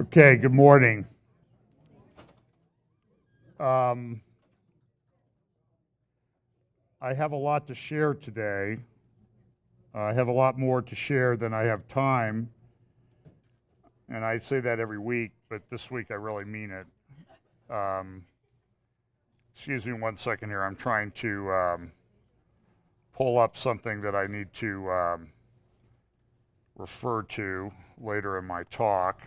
Okay, good morning. I have a lot to share today. I have a lot more to share than I have time. And I say that every week, but this week I really mean it. Excuse me one second here. I'm trying to pull up something that I need to refer to later in my talk.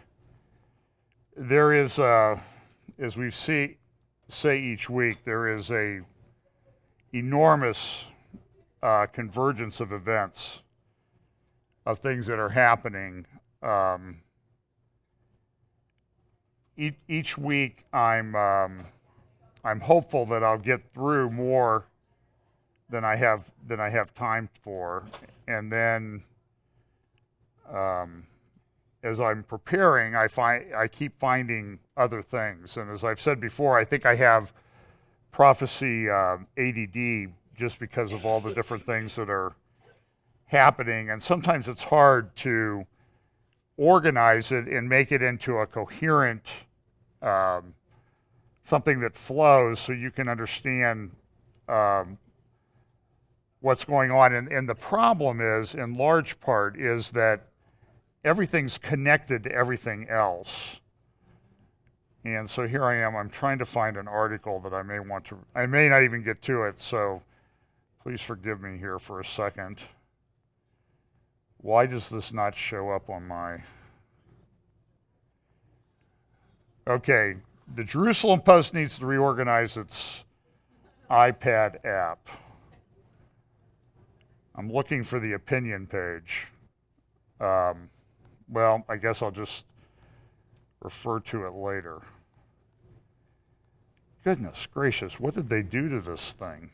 There is, as we say each week, there is a enormous convergence of events, of things that are happening. Each week, I'm hopeful that I'll get through more than I have time for, and then as I'm preparing, I keep finding other things. And as I've said before, I think I have prophecy ADD just because of all the different things that are happening. And sometimes it's hard to organize it and make it into a coherent something that flows so you can understand what's going on. And the problem is, in large part, is that everything's connected to everything else. And so here I am. I'm trying to find an article that I may not even get to it, so please forgive me here for a second. Why does this not show up on my... Okay, the Jerusalem Post needs to reorganize its iPad app. I'm looking for the opinion page. Well, I guess I'll just refer to it later. Goodness gracious, what did they do to this thing?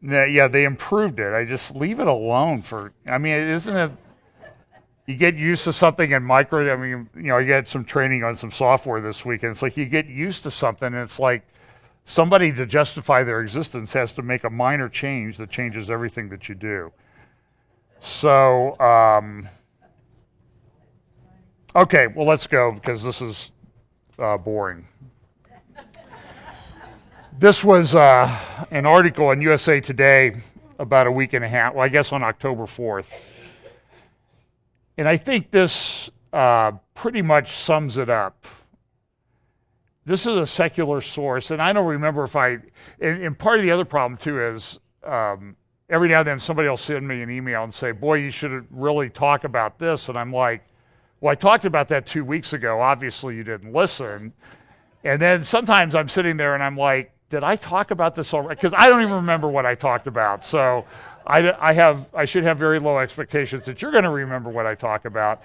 Yeah, they improved it. I just leave it alone for, I mean, isn't it, you get used to something in I get some training on some software this week, and it's like you get used to something, and it's like somebody, to justify their existence, has to make a minor change that changes everything that you do. So, okay, well, let's go, because this is boring. This was an article in USA Today about a week and a half, well, I guess on October 4th. And I think this pretty much sums it up. This is a secular source, and I don't remember if and part of the other problem, too, is every now and then somebody will send me an email and say, boy, you should really talk about this. And I'm like, well, I talked about that 2 weeks ago. Obviously, you didn't listen. And then sometimes I'm sitting there and I'm like, did I talk about this already? Because I don't even remember what I talked about. So I should have very low expectations that you're going to remember what I talk about.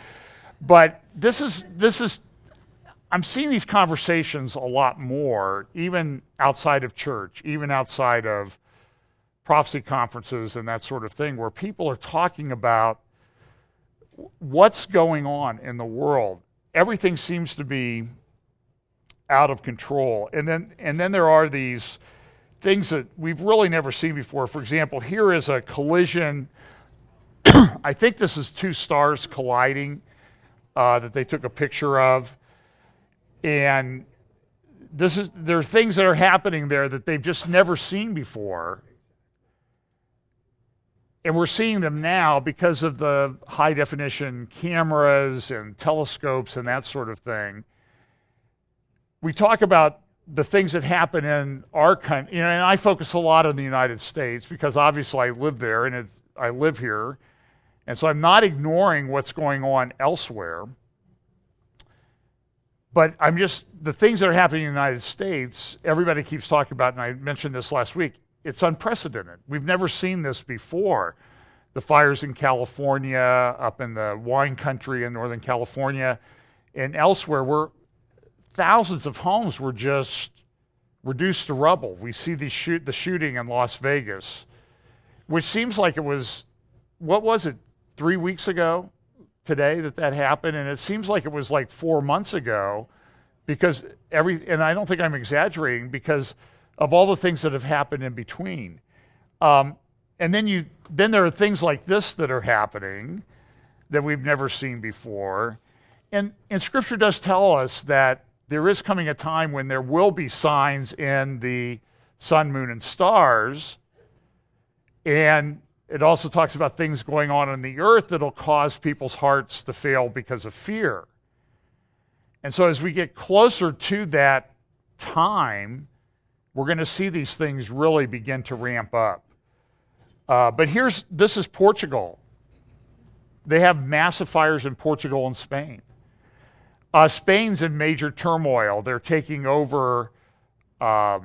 But this is I'm seeing these conversations a lot more, even outside of church, even outside of prophecy conferences and that sort of thing, where people are talking about what's going on in the world. Everything seems to be out of control. And then there are these things that we've really never seen before. For example, here is a collision. I think this is two stars colliding that they took a picture of. And there are things that are happening there that they've just never seen before. And we're seeing them now because of the high definition cameras and telescopes and that sort of thing. We talk about the things that happen in our country, and I focus a lot on the United States because obviously I live there and I live here. And so I'm not ignoring what's going on elsewhere. But the things that are happening in the United States, everybody keeps talking about, and I mentioned this last week, it's unprecedented. We've never seen this before. The fires in California, up in the wine country in Northern California, and elsewhere, where thousands of homes were just reduced to rubble. We see the shooting in Las Vegas, which seems like it was, 3 weeks ago today that happened, and it seems like it was like 4 months ago, because and I don't think I'm exaggerating, because of all the things that have happened in between. And then there are things like this that are happening, that we've never seen before. And Scripture does tell us that there is coming a time when there will be signs in the sun, moon, and stars. And it also talks about things going on the earth that'll cause people's hearts to fail because of fear. And so as we get closer to that time, we're going to see these things really begin to ramp up. But this is Portugal. They have massive fires in Portugal and Spain. Spain's in major turmoil. They're taking over, I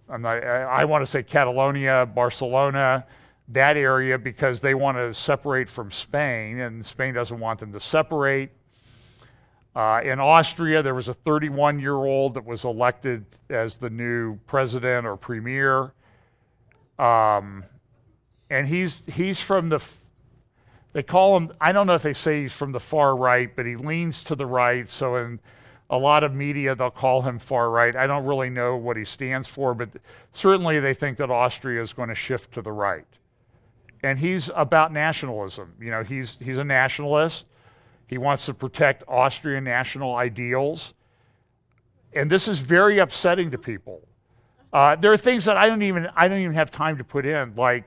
want to say Catalonia, Barcelona, that area, because they want to separate from Spain, and Spain doesn't want them to separate. In Austria, there was a 31-year-old that was elected as the new president or premier. And he's from they call him, I don't know if they say he's from the far right, but he leans to the right. So in a lot of media, they'll call him far right. I don't really know what he stands for, but certainly they think that Austria is going to shift to the right. And he's about nationalism. You know, he's a nationalist. He wants to protect Austrian national ideals. And this is very upsetting to people. There are things that I don't even have time to put in, like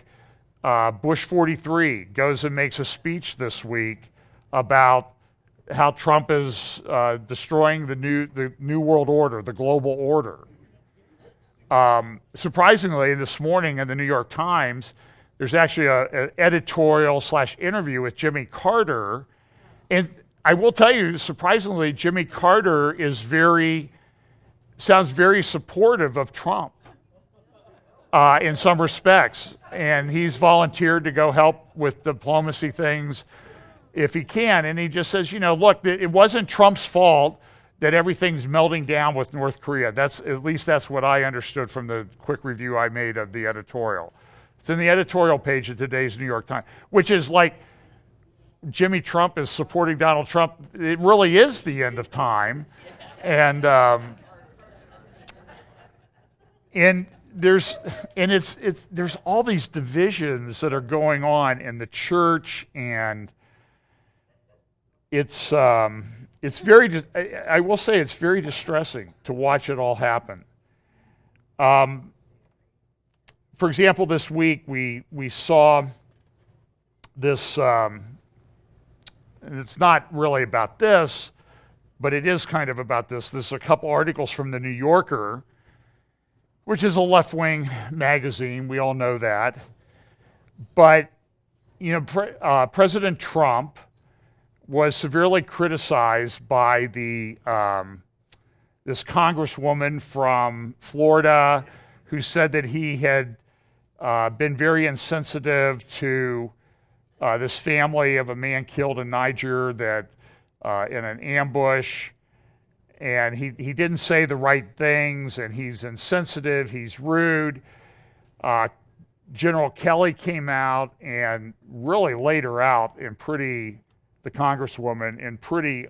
Bush 43 goes and makes a speech this week about how Trump is destroying the new world order, the global order. Surprisingly, this morning in the New York Times, there's actually an editorial/interview with Jimmy Carter. And I will tell you, surprisingly, Jimmy Carter sounds very supportive of Trump in some respects. And he's volunteered to go help with diplomacy things if he can. And he just says, you know, look, it wasn't Trump's fault that everything's melting down with North Korea. At least that's what I understood from the quick review I made of the editorial. It's in the editorial page of today's New York Times, which is like Jimmy Trump is supporting Donald Trump. It really is the end of time. And there's all these divisions that are going on in the church, and it's very, I will say it's very distressing to watch it all happen. For example, this week we saw this, and it's not really about this, but it is kind of about this. There's a couple articles from the New Yorker, which is a left-wing magazine. We all know that. But, you know, President Trump was severely criticized by this congresswoman from Florida who said that he had been very insensitive to this family of a man killed in Niger that in an ambush. And he didn't say the right things, and he's insensitive, he's rude. General Kelly came out and really laid her out the congresswoman, in pretty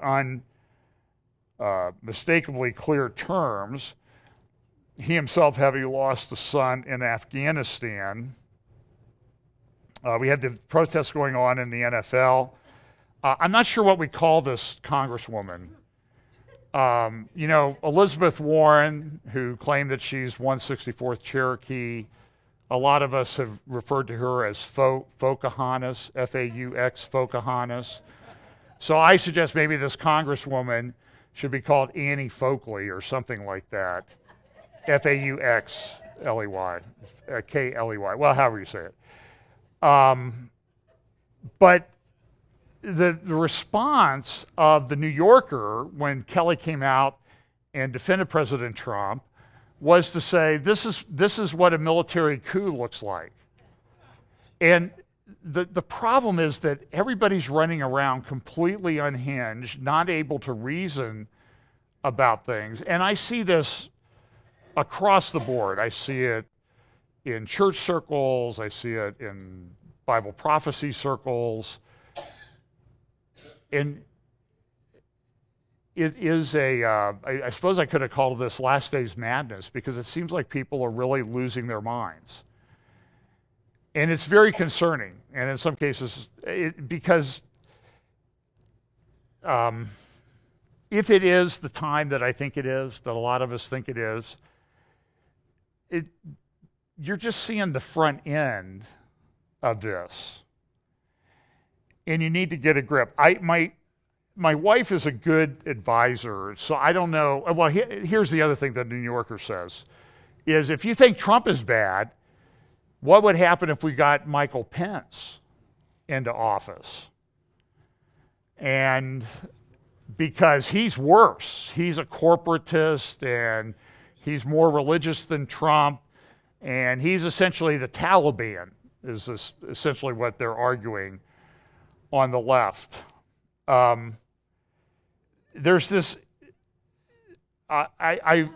unmistakably clear terms. He himself having lost a son in Afghanistan. We had the protests going on in the NFL. I'm not sure what we call this congresswoman. You know, Elizabeth Warren, who claimed that she's 164th Cherokee, a lot of us have referred to her as Pocahontas, F-A-U-X, Pocahontas. So I suggest maybe this congresswoman should be called Annie Folkley or something like that. F-A-U-X-L-E-Y, K-L-E-Y, well, however you say it. But the response of the New Yorker when Kelly came out and defended President Trump was to say, this is what a military coup looks like. And the problem is that everybody's running around completely unhinged, not able to reason about things. And I see this across the board. I see it in church circles. I see it in Bible prophecy circles. And it is I suppose I could have called this last days madness, because it seems like people are really losing their minds. And it's very concerning. And in some cases, because if it is the time that I think it is, that a lot of us think it is, you're just seeing the front end of this. And you need to get a grip. My wife is a good advisor, so I don't know. Well, here's the other thing that the New Yorker says, is if you think Trump is bad, what would happen if we got Michael Pence into office? And because he's worse, he's a corporatist and he's more religious than Trump, and he's essentially the Taliban, is essentially what they're arguing on the left. There's this, I'm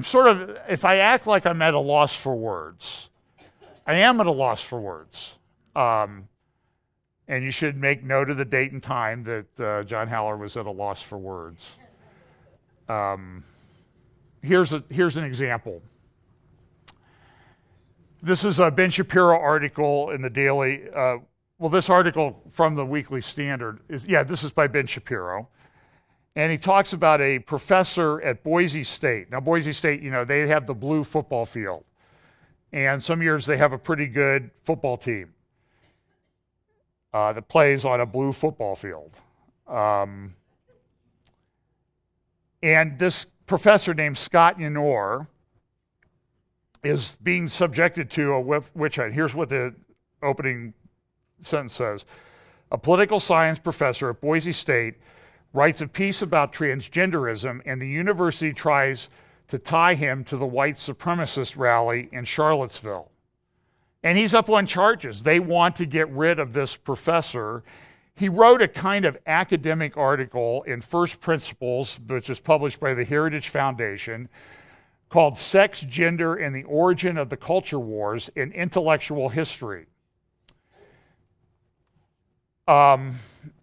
sort of, if I act like I'm at a loss for words, I am at a loss for words. And you should make note of the date and time that John Haller was at a loss for words. Here's an example. This is a Ben Shapiro article in the Daily. Well, this article from the Weekly Standard this is by Ben Shapiro. And he talks about a professor at Boise State. Now, Boise State, they have the blue football field. And some years they have a pretty good football team that plays on a blue football field. And this professor named Scott Yanor is being subjected to a witch hunt. Here's what the opening sentence says. A political science professor at Boise State writes a piece about transgenderism, and the university tries to tie him to the white supremacist rally in Charlottesville. And he's up on charges. They want to get rid of this professor. He wrote a kind of academic article in First Principles, which is published by the Heritage Foundation, called Sex, Gender, and the Origin of the Culture Wars in Intellectual History. And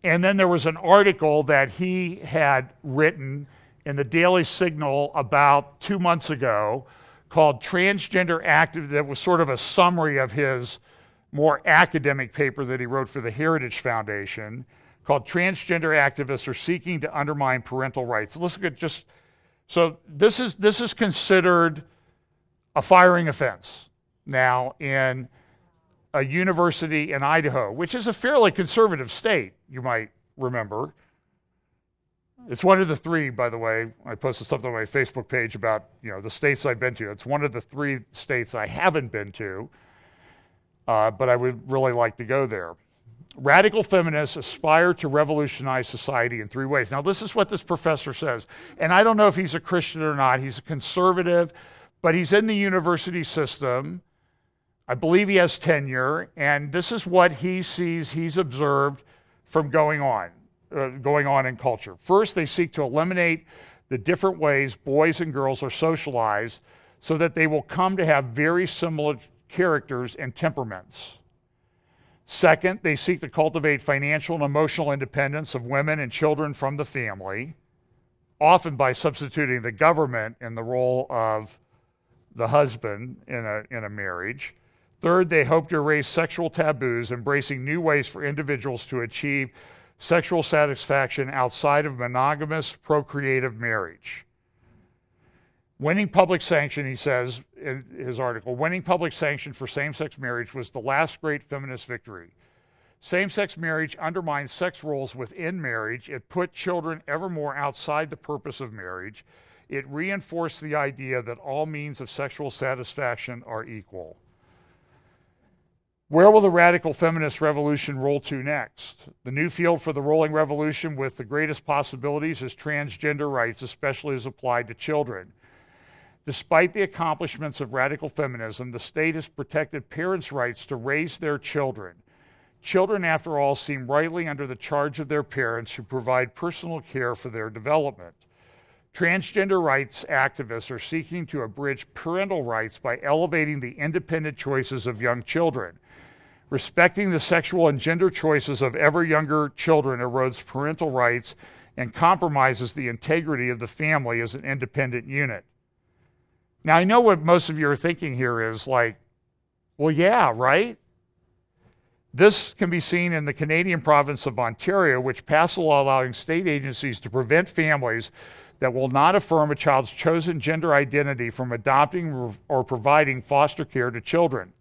then there was an article that he had written in the Daily Signal about 2 months ago called Transgender Active, that was sort of a summary of his more academic paper that he wrote for the Heritage Foundation, called Transgender Activists Are Seeking to Undermine Parental Rights. Let's look at so this is considered a firing offense now in a university in Idaho, which is a fairly conservative state, you might remember. It's one of the three, by the way. I posted something on my Facebook page about the states I've been to. It's one of the 3 states I haven't been to, but I would really like to go there. Radical feminists aspire to revolutionize society in 3 ways. Now, this is what this professor says, and I don't know if he's a Christian or not. He's a conservative, but he's in the university system. I believe he has tenure, and this is what he sees, he's observed from going on in culture. First, they seek to eliminate the different ways boys and girls are socialized so that they will come to have very similar characters and temperaments. Second, they seek to cultivate financial and emotional independence of women and children from the family, often by substituting the government in the role of the husband in a marriage. Third, they hope to erase sexual taboos, embracing new ways for individuals to achieve sexual satisfaction outside of monogamous procreative marriage. Winning public sanction, he says in his article, winning public sanction for same-sex marriage was the last great feminist victory. Same-sex marriage undermined sex roles within marriage. It put children ever more outside the purpose of marriage. It reinforced the idea that all means of sexual satisfaction are equal. Where will the radical feminist revolution roll to next? The new field for the rolling revolution with the greatest possibilities is transgender rights, especially as applied to children. Despite the accomplishments of radical feminism, the state has protected parents' rights to raise their children. Children, after all, seem rightly under the charge of their parents who provide personal care for their development. Transgender rights activists are seeking to abridge parental rights by elevating the independent choices of young children. Respecting the sexual and gender choices of ever younger children erodes parental rights and compromises the integrity of the family as an independent unit. Now, I know what most of you are thinking here is like, well, yeah, right? This can be seen in the Canadian province of Ontario, which passed a law allowing state agencies to prevent families that will not affirm a child's chosen gender identity from adopting or providing foster care to children.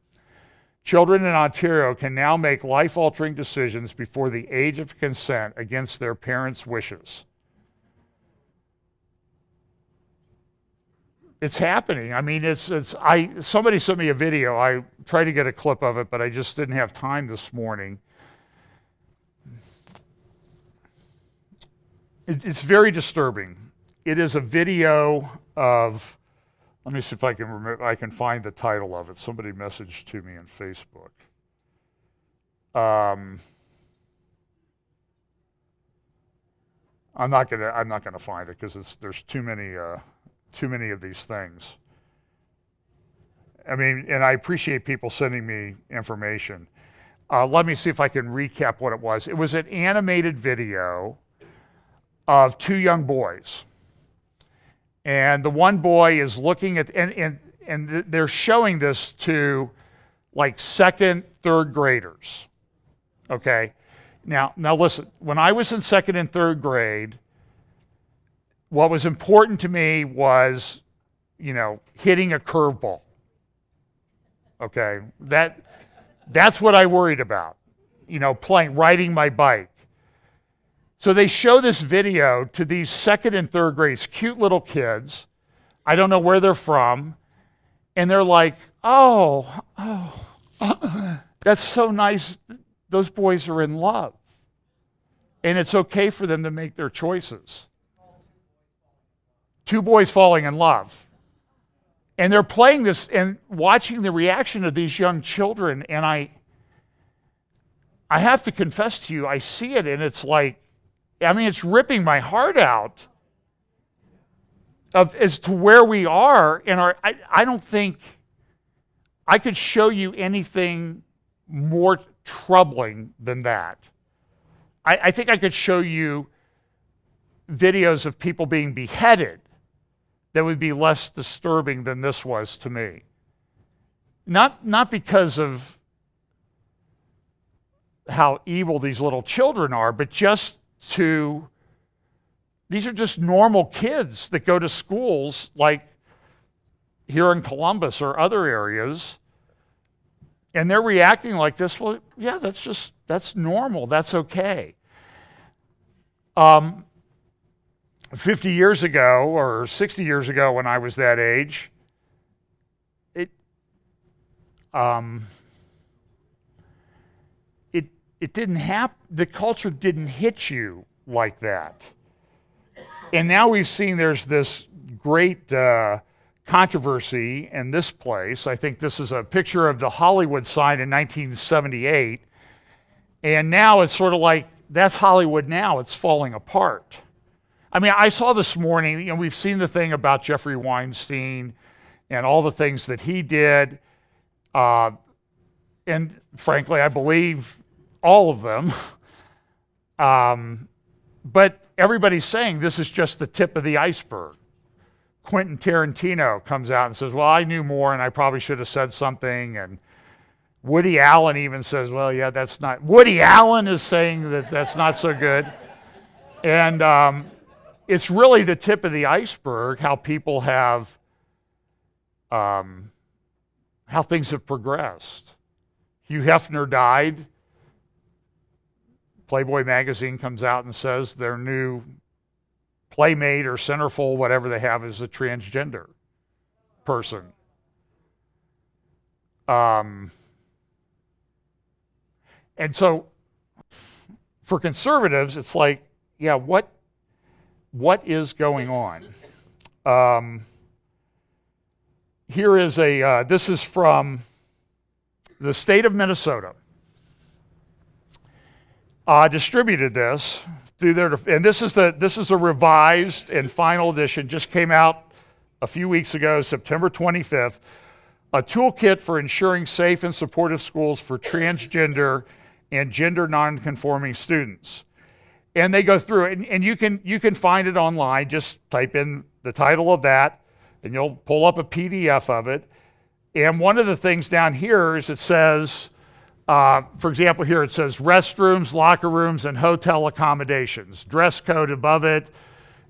Children in Ontario can now make life-altering decisions before the age of consent against their parents' wishes. It's happening. I mean, somebody sent me a video. I tried to get a clip of it, but I just didn't have time this morning. It's very disturbing. It is a video of, let me see if I can remember, I can find the title of it. Somebody messaged to me on Facebook. I'm not gonna find it because there's too many of these things. I mean, and I appreciate people sending me information. Let me see if I can recap what it was. It was an animated video of two young boys. And the one boy is looking at, and they're showing this to like second, third graders. Okay? Now listen, when I was in second and third grade, what was important to me was, hitting a curveball. Okay? That's what I worried about. Riding my bike. So they show this video to these second and third grades, cute little kids. I don't know where they're from. And they're like, oh, that's so nice. Those boys are in love. And it's okay for them to make their choices. Two boys falling in love. And they're playing this and watching the reaction of these young children. And I have to confess to you, I see it and it's like, it's ripping my heart out as to where we are in our. I don't think I could show you anything more troubling than that. I think I could show you videos of people being beheaded that would be less disturbing than this was to me. Not because of how evil these little children are, but just these are just normal kids that go to schools like here in Columbus or other areas, and they're reacting like this. Well, yeah, that's normal. That's okay. 50 years ago or 60 years ago when I was that age, it didn't happen. The culture didn't hit you like that. And now we've seen there's this great controversy in this place. I think this is a picture of the Hollywood sign in 1978. And now it's sort of like, that's Hollywood now. It's falling apart. I mean, I saw this morning, we've seen the thing about Jeffrey Weinstein and all the things that he did. And frankly, I believe all of them. But everybody's saying this is just the tip of the iceberg. Quentin Tarantino comes out and says, well, I knew more and I probably should have said something. And Woody Allen even says, well, yeah, that's not. Woody Allen is saying that that's not so good. And it's really the tip of the iceberg, how people have, how things have progressed. Hugh Hefner died. Playboy magazine comes out and says their new playmate or centerfold, whatever they have, is a transgender person. And so for conservatives, it's like, yeah, what is going on? Here is this is from the state of Minnesota. Distributed this through their, and this is a revised and final edition, just came out a few weeks ago, September 25th, a toolkit for ensuring safe and supportive schools for transgender and gender non-conforming students. And they go through it, and you can find it online. Just type in the title of that, and you'll pull up a PDF of it. And one of the things down here is it says, For example, here it says restrooms, locker rooms, and hotel accommodations. Dress code above it,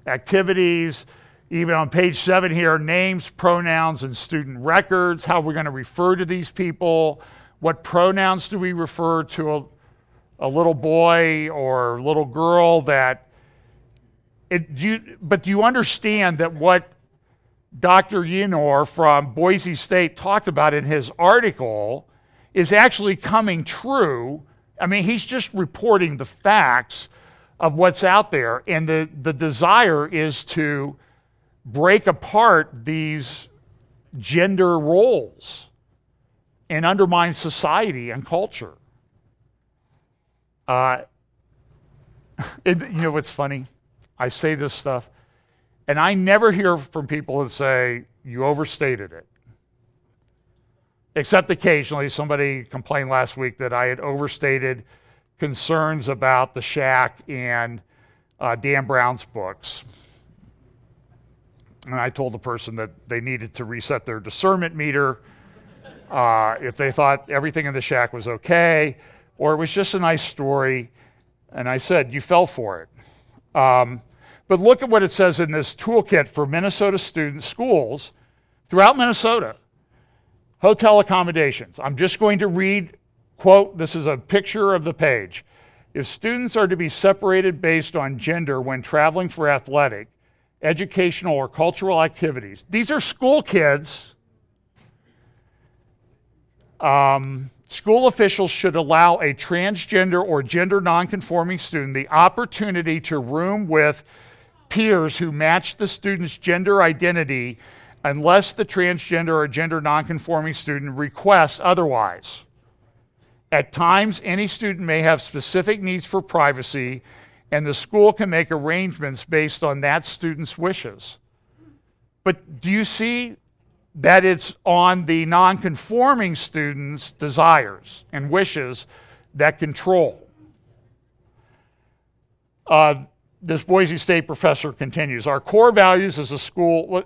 activities. Even on page 7 here, names, pronouns, and student records, how we're going to refer to these people. What pronouns do we refer to a little boy or little girl that... But do you understand that what Dr. Yenor from Boise State talked about in his article is actually coming true? I mean, he's just reporting the facts of what's out there, and the desire is to break apart these gender roles and undermine society and culture. You know what's funny? I say this stuff, and I never hear from people that say, you overstated it. Except occasionally, somebody complained last week that I had overstated concerns about the shack and Dan Brown's books. And I told the person that they needed to reset their discernment meter if they thought everything in the shack was okay, or it was just a nice story. And I said, you fell for it. But look at what it says in this toolkit for Minnesota student schools throughout Minnesota. Hotel accommodations. I'm just going to read, quote, this is a picture of the page. If students are to be separated based on gender when traveling for athletic, educational, or cultural activities, these are school kids. School officials should allow a transgender or gender nonconforming student the opportunity to room with peers who match the student's gender identity unless the transgender or gender nonconforming student requests otherwise. At times, any student may have specific needs for privacy, and the school can make arrangements based on that student's wishes. But do you see that it's on the nonconforming student's desires and wishes that control? This Boise State professor continues, our core values as a school,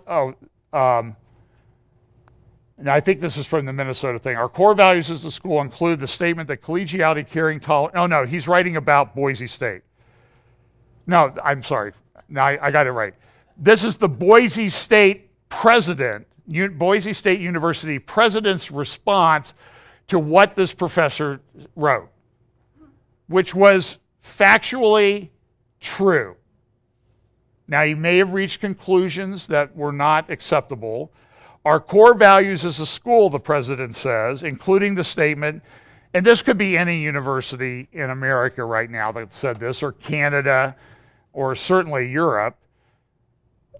and I think this is from the Minnesota thing. Our core values as a school include the statement that collegiality, caring, tolerance. Oh, no, he's writing about Boise State. No, I'm sorry. No, I got it right. This is the Boise State president, Boise State University president's response to what this professor wrote, which was factually true. Now, he may have reached conclusions that were not acceptable. Our core values as a school, the president says, including the statement, and this could be any university in America right now that said this, or Canada, or certainly Europe,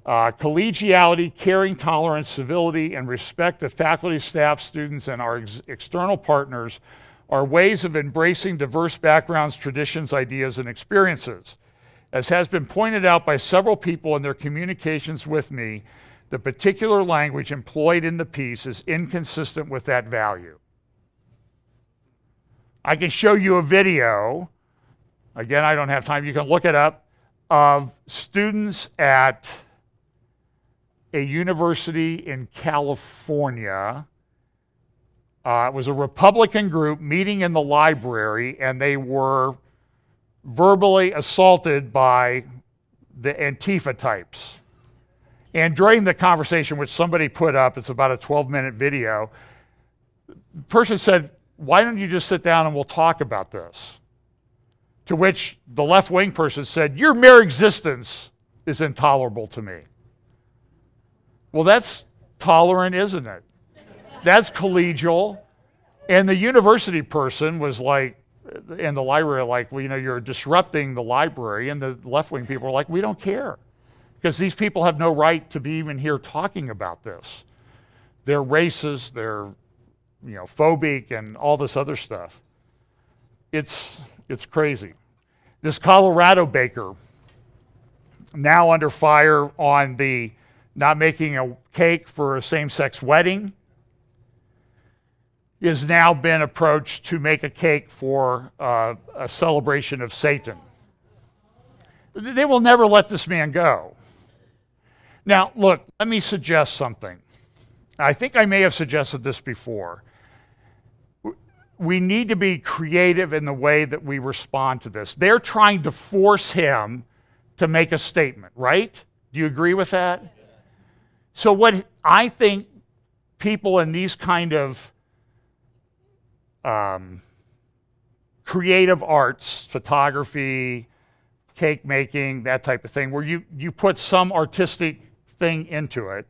collegiality, caring, tolerance, civility, and respect of faculty, staff, students, and our external partners are ways of embracing diverse backgrounds, traditions, ideas, and experiences. As has been pointed out by several people in their communications with me, the particular language employed in the piece is inconsistent with that value. I can show you a video, again, I don't have time, you can look it up, of students at a university in California. It was a Republican group meeting in the library, and they were verbally assaulted by the Antifa types. And during the conversation, which somebody put up, it's about a 12-minute video, the person said, why don't you just sit down and we'll talk about this? To which the left-wing person said, your mere existence is intolerable to me. Well, that's tolerant, isn't it? That's collegial. And the university person was like, in the library, like, well, you know, you're disrupting the library. And the left-wing people are like, we don't care. Because these people have no right to be even here talking about this. They're racist, they're, you know, phobic, and all this other stuff. It's crazy. This Colorado baker, now under fire on the not making a cake for a same-sex wedding, has now been approached to make a cake for a celebration of Satan. They will never let this man go. Now, look, let me suggest something. I think I may have suggested this before. we need to be creative in the way that we respond to this. They're trying to force him to make a statement, right? Do you agree with that? So what I think people in these kind of creative arts, photography, cake making, that type of thing, where you put some artistic thing into it,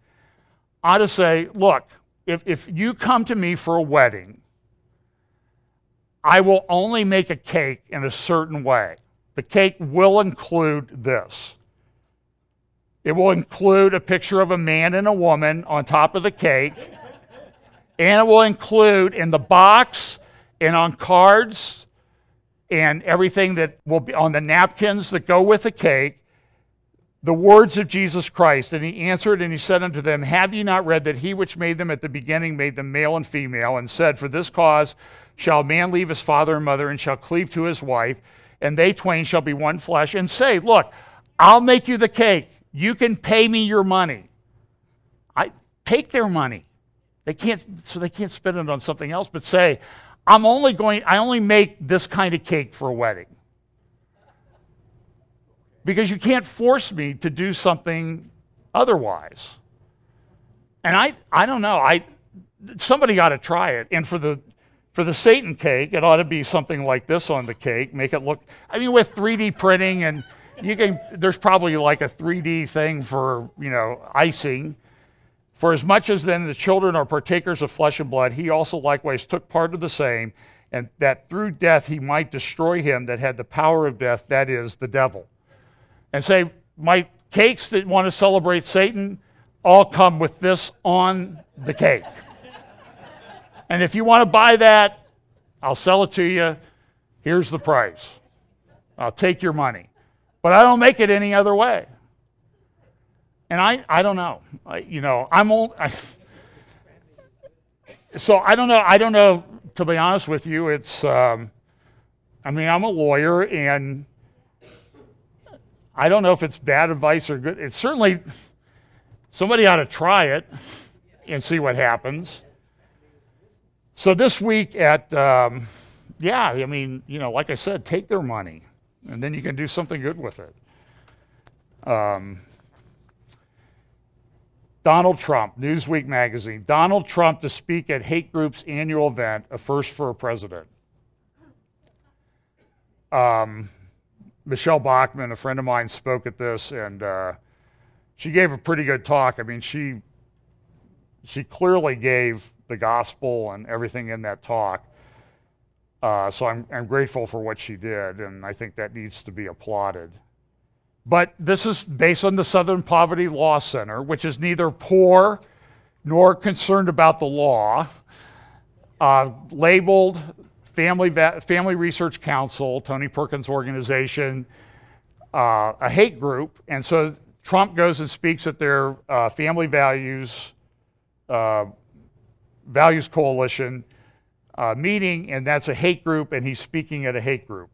ought to say, look, if you come to me for a wedding, I will only make a cake in a certain way. The cake will include this. It will include a picture of a man and a woman on top of the cake, and it will include in the box and on cards and everything that will be on the napkins that go with the cake, the words of Jesus Christ. And he answered and he said unto them, have ye not read that he which made them at the beginning made them male and female, and said, for this cause shall a man leave his father and mother, and shall cleave to his wife, and they twain shall be one flesh. And say, look, I'll make you the cake. You can pay me your money. I take their money. They can't spend it on something else, but say, I only make this kind of cake for a wedding. Because you can't force me to do something otherwise. And I don't know. Somebody ought to try it. And for the Satan cake, it ought to be something like this on the cake. Make it look, I mean, with 3D printing, and there's probably like a 3D thing for, icing. For as much as then the children are partakers of flesh and blood, he also likewise took part of the same, and that through death he might destroy him that had the power of death, that is, the devil. And say, my cakes that want to celebrate Satan all come with this on the cake. And if you want to buy that, I'll sell it to you. Here's the price. I'll take your money. But I don't make it any other way. And I don't know. So I don't know. I don't know, to be honest with you. It's, I'm a lawyer, and I don't know if it's bad advice or good. It's certainly, somebody ought to try it and see what happens. So this week like I said, take their money, and then you can do something good with it. Donald Trump, Newsweek magazine. Donald Trump to speak at hate group's annual event, a first for a president. Michelle Bachmann, a friend of mine, spoke at this, and she gave a pretty good talk. I mean, she clearly gave the gospel and everything in that talk. So I'm grateful for what she did, and I think that needs to be applauded. But this is based on the Southern Poverty Law Center, which is neither poor nor concerned about the law, labeled Family Research Council, Tony Perkins' organization, a hate group. And so Trump goes and speaks at their Family Values Coalition meeting, and that's a hate group, and he's speaking at a hate group.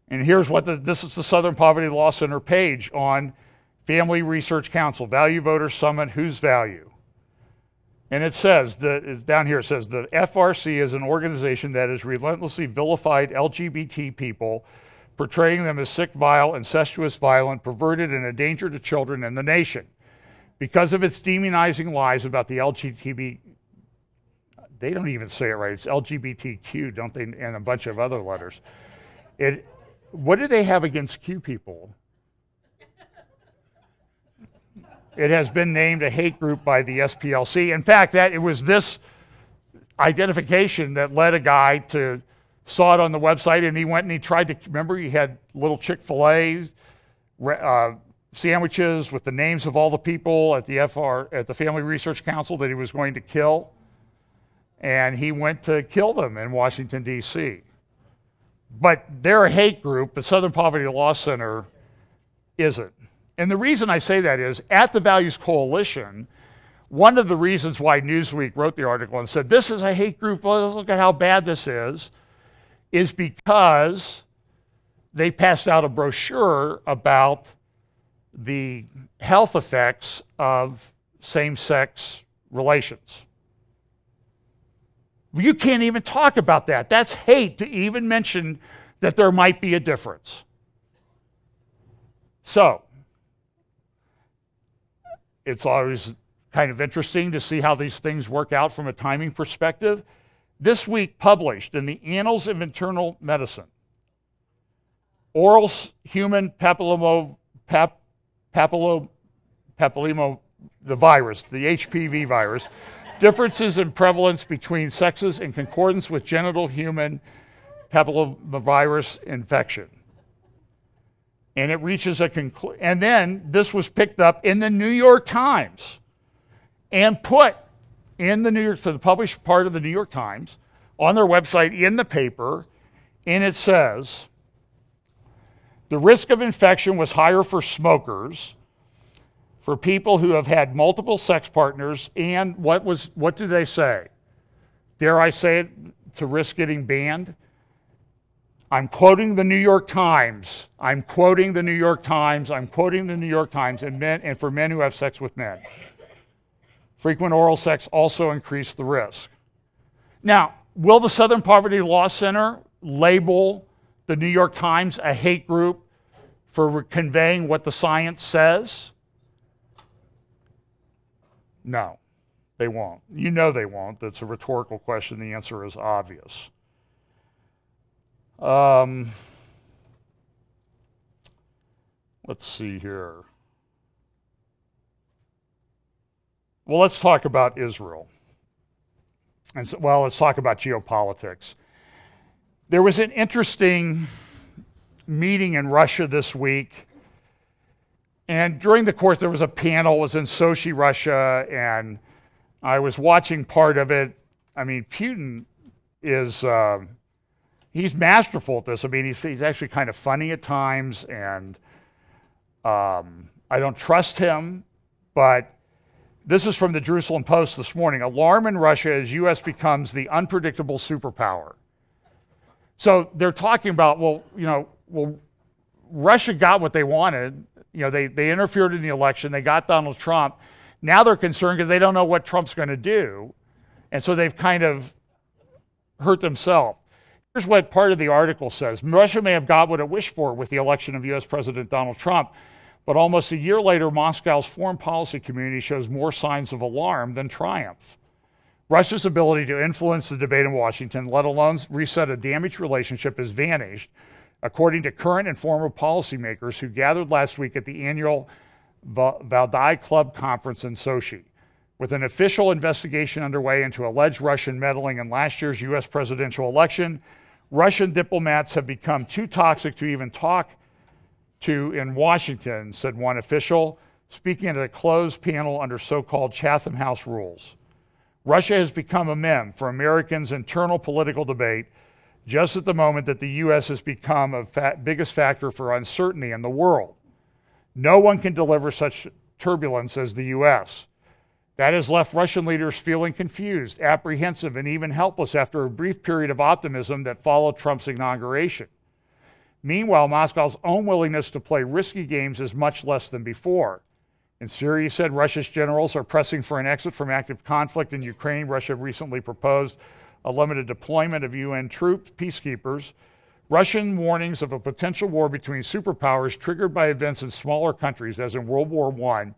And here's this is the Southern Poverty Law Center page on Family Research Council, Value Voters Summit, whose value? And it says, it's down here, it says, the FRC is an organization that has relentlessly vilified LGBT people, portraying them as sick, vile, incestuous, violent, perverted, and a danger to children and the nation. Because of its demonizing lies about the LGBT, they don't even say it right, it's LGBTQ, don't they, and a bunch of other letters. What do they have against Q people? It has been named a hate group by the SPLC. In fact, it was this identification that led a guy to saw it on the website, and he went and he tried to, remember, he had little Chick-fil-A sandwiches with the names of all the people at the Family Research Council that he was going to kill, and he went to kill them in Washington, D.C. But they're a hate group. The Southern Poverty Law Center isn't. And the reason I say that is, at the Values Coalition, one of the reasons why Newsweek wrote the article and said, this is a hate group, look at how bad this is because they passed out a brochure about the health effects of same-sex relations. You can't even talk about that. That's hate to even mention that there might be a difference. So, it's always kind of interesting to see how these things work out from a timing perspective. This week published in the Annals of Internal Medicine, oral human papilloma, the virus, the HPV virus, differences in prevalence between sexes in concordance with genital human papillomavirus infection. And it reaches a conclusion. And then this was picked up in the New York Times and put in the New York, so the published part of the New York Times, on their website in the paper, and it says, the risk of infection was higher for smokers, for people who have had multiple sex partners, and what do they say? Dare I say it, to risk getting banned? I'm quoting the New York Times. I'm quoting the New York Times. I'm quoting the New York Times, and for men who have sex with men. Frequent oral sex also increased the risk. Now, will the Southern Poverty Law Center label the New York Times a hate group for conveying what the science says? No, they won't. You know they won't. That's a rhetorical question. The answer is obvious. Let's see here. Well, let's talk about Israel. And so, well, let's talk about geopolitics. There was an interesting meeting in Russia this week. And during the course, there was a panel. It was in Sochi, Russia, and I was watching part of it. I mean, Putin is, he's masterful at this. I mean, he's actually kind of funny at times, and I don't trust him, but this is from the Jerusalem Post this morning. Alarm in Russia as U.S. becomes the unpredictable superpower. So they're talking about, well, Russia got what they wanted. You know, they interfered in the election. They got Donald Trump. Now they're concerned because they don't know what Trump's going to do. And so they've kind of hurt themselves. Here's what part of the article says. Russia may have got what it wished for with the election of U.S. President Donald Trump, but almost a year later, Moscow's foreign policy community shows more signs of alarm than triumph. Russia's ability to influence the debate in Washington, let alone reset a damaged relationship, has vanished, according to current and former policymakers who gathered last week at the annual Valdai Club conference in Sochi. With an official investigation underway into alleged Russian meddling in last year's U.S. presidential election, Russian diplomats have become too toxic to even talk to in Washington, said one official, speaking at a closed panel under so-called Chatham House rules. Russia has become a meme for Americans' internal political debate, just at the moment that the U.S. has become a biggest factor for uncertainty in the world. No one can deliver such turbulence as the U.S. That has left Russian leaders feeling confused, apprehensive, and even helpless after a brief period of optimism that followed Trump's inauguration. Meanwhile, Moscow's own willingness to play risky games is much less than before. In Syria, he said Russia's generals are pressing for an exit from active conflict in Ukraine. Russia recently proposed a limited deployment of UN troops, peacekeepers. Russian warnings of a potential war between superpowers triggered by events in smaller countries, as in World War I,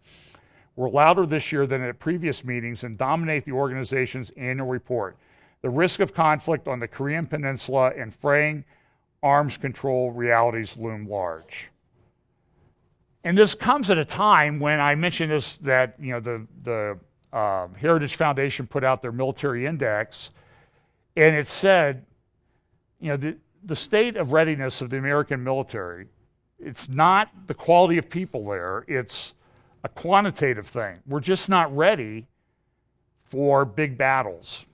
were louder this year than at previous meetings and dominate the organization's annual report. The risk of conflict on the Korean Peninsula and fraying arms control realities loom large. And this comes at a time when I mentioned this, that the Heritage Foundation put out their military index, and it said, the state of readiness of the American military, it's not the quality of people there, it's a quantitative thing. We're just not ready for big battles.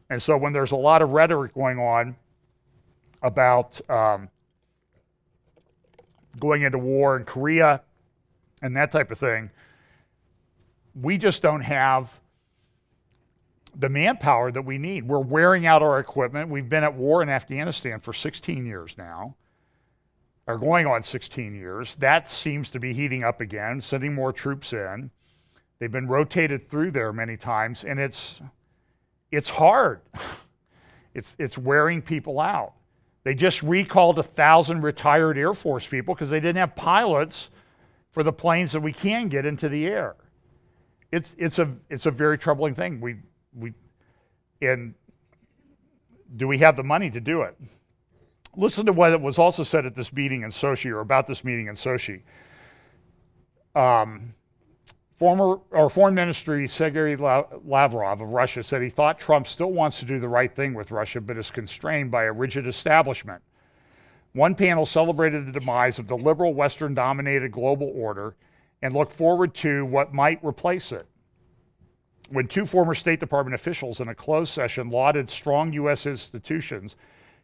And so when there's a lot of rhetoric going on about going into war in Korea and that type of thing, we just don't have the manpower that we need. We're wearing out our equipment. We've been at war in Afghanistan for 16 years now, or going on 16 years. That seems to be heating up again, sending more troops in. They've been rotated through there many times, and it's hard. It's wearing people out. They just recalled 1,000 retired Air Force people because they didn't have pilots for the planes that we can get into the air. It's a very troubling thing. And do we have the money to do it? Listen to what was also said at this meeting in Sochi, or about this meeting in Sochi. Foreign Ministry Sergei Lavrov of Russia said he thought Trump still wants to do the right thing with Russia, but is constrained by a rigid establishment. One panel celebrated the demise of the liberal Western-dominated global order and looked forward to what might replace it. When two former State Department officials in a closed session lauded strong U.S. institutions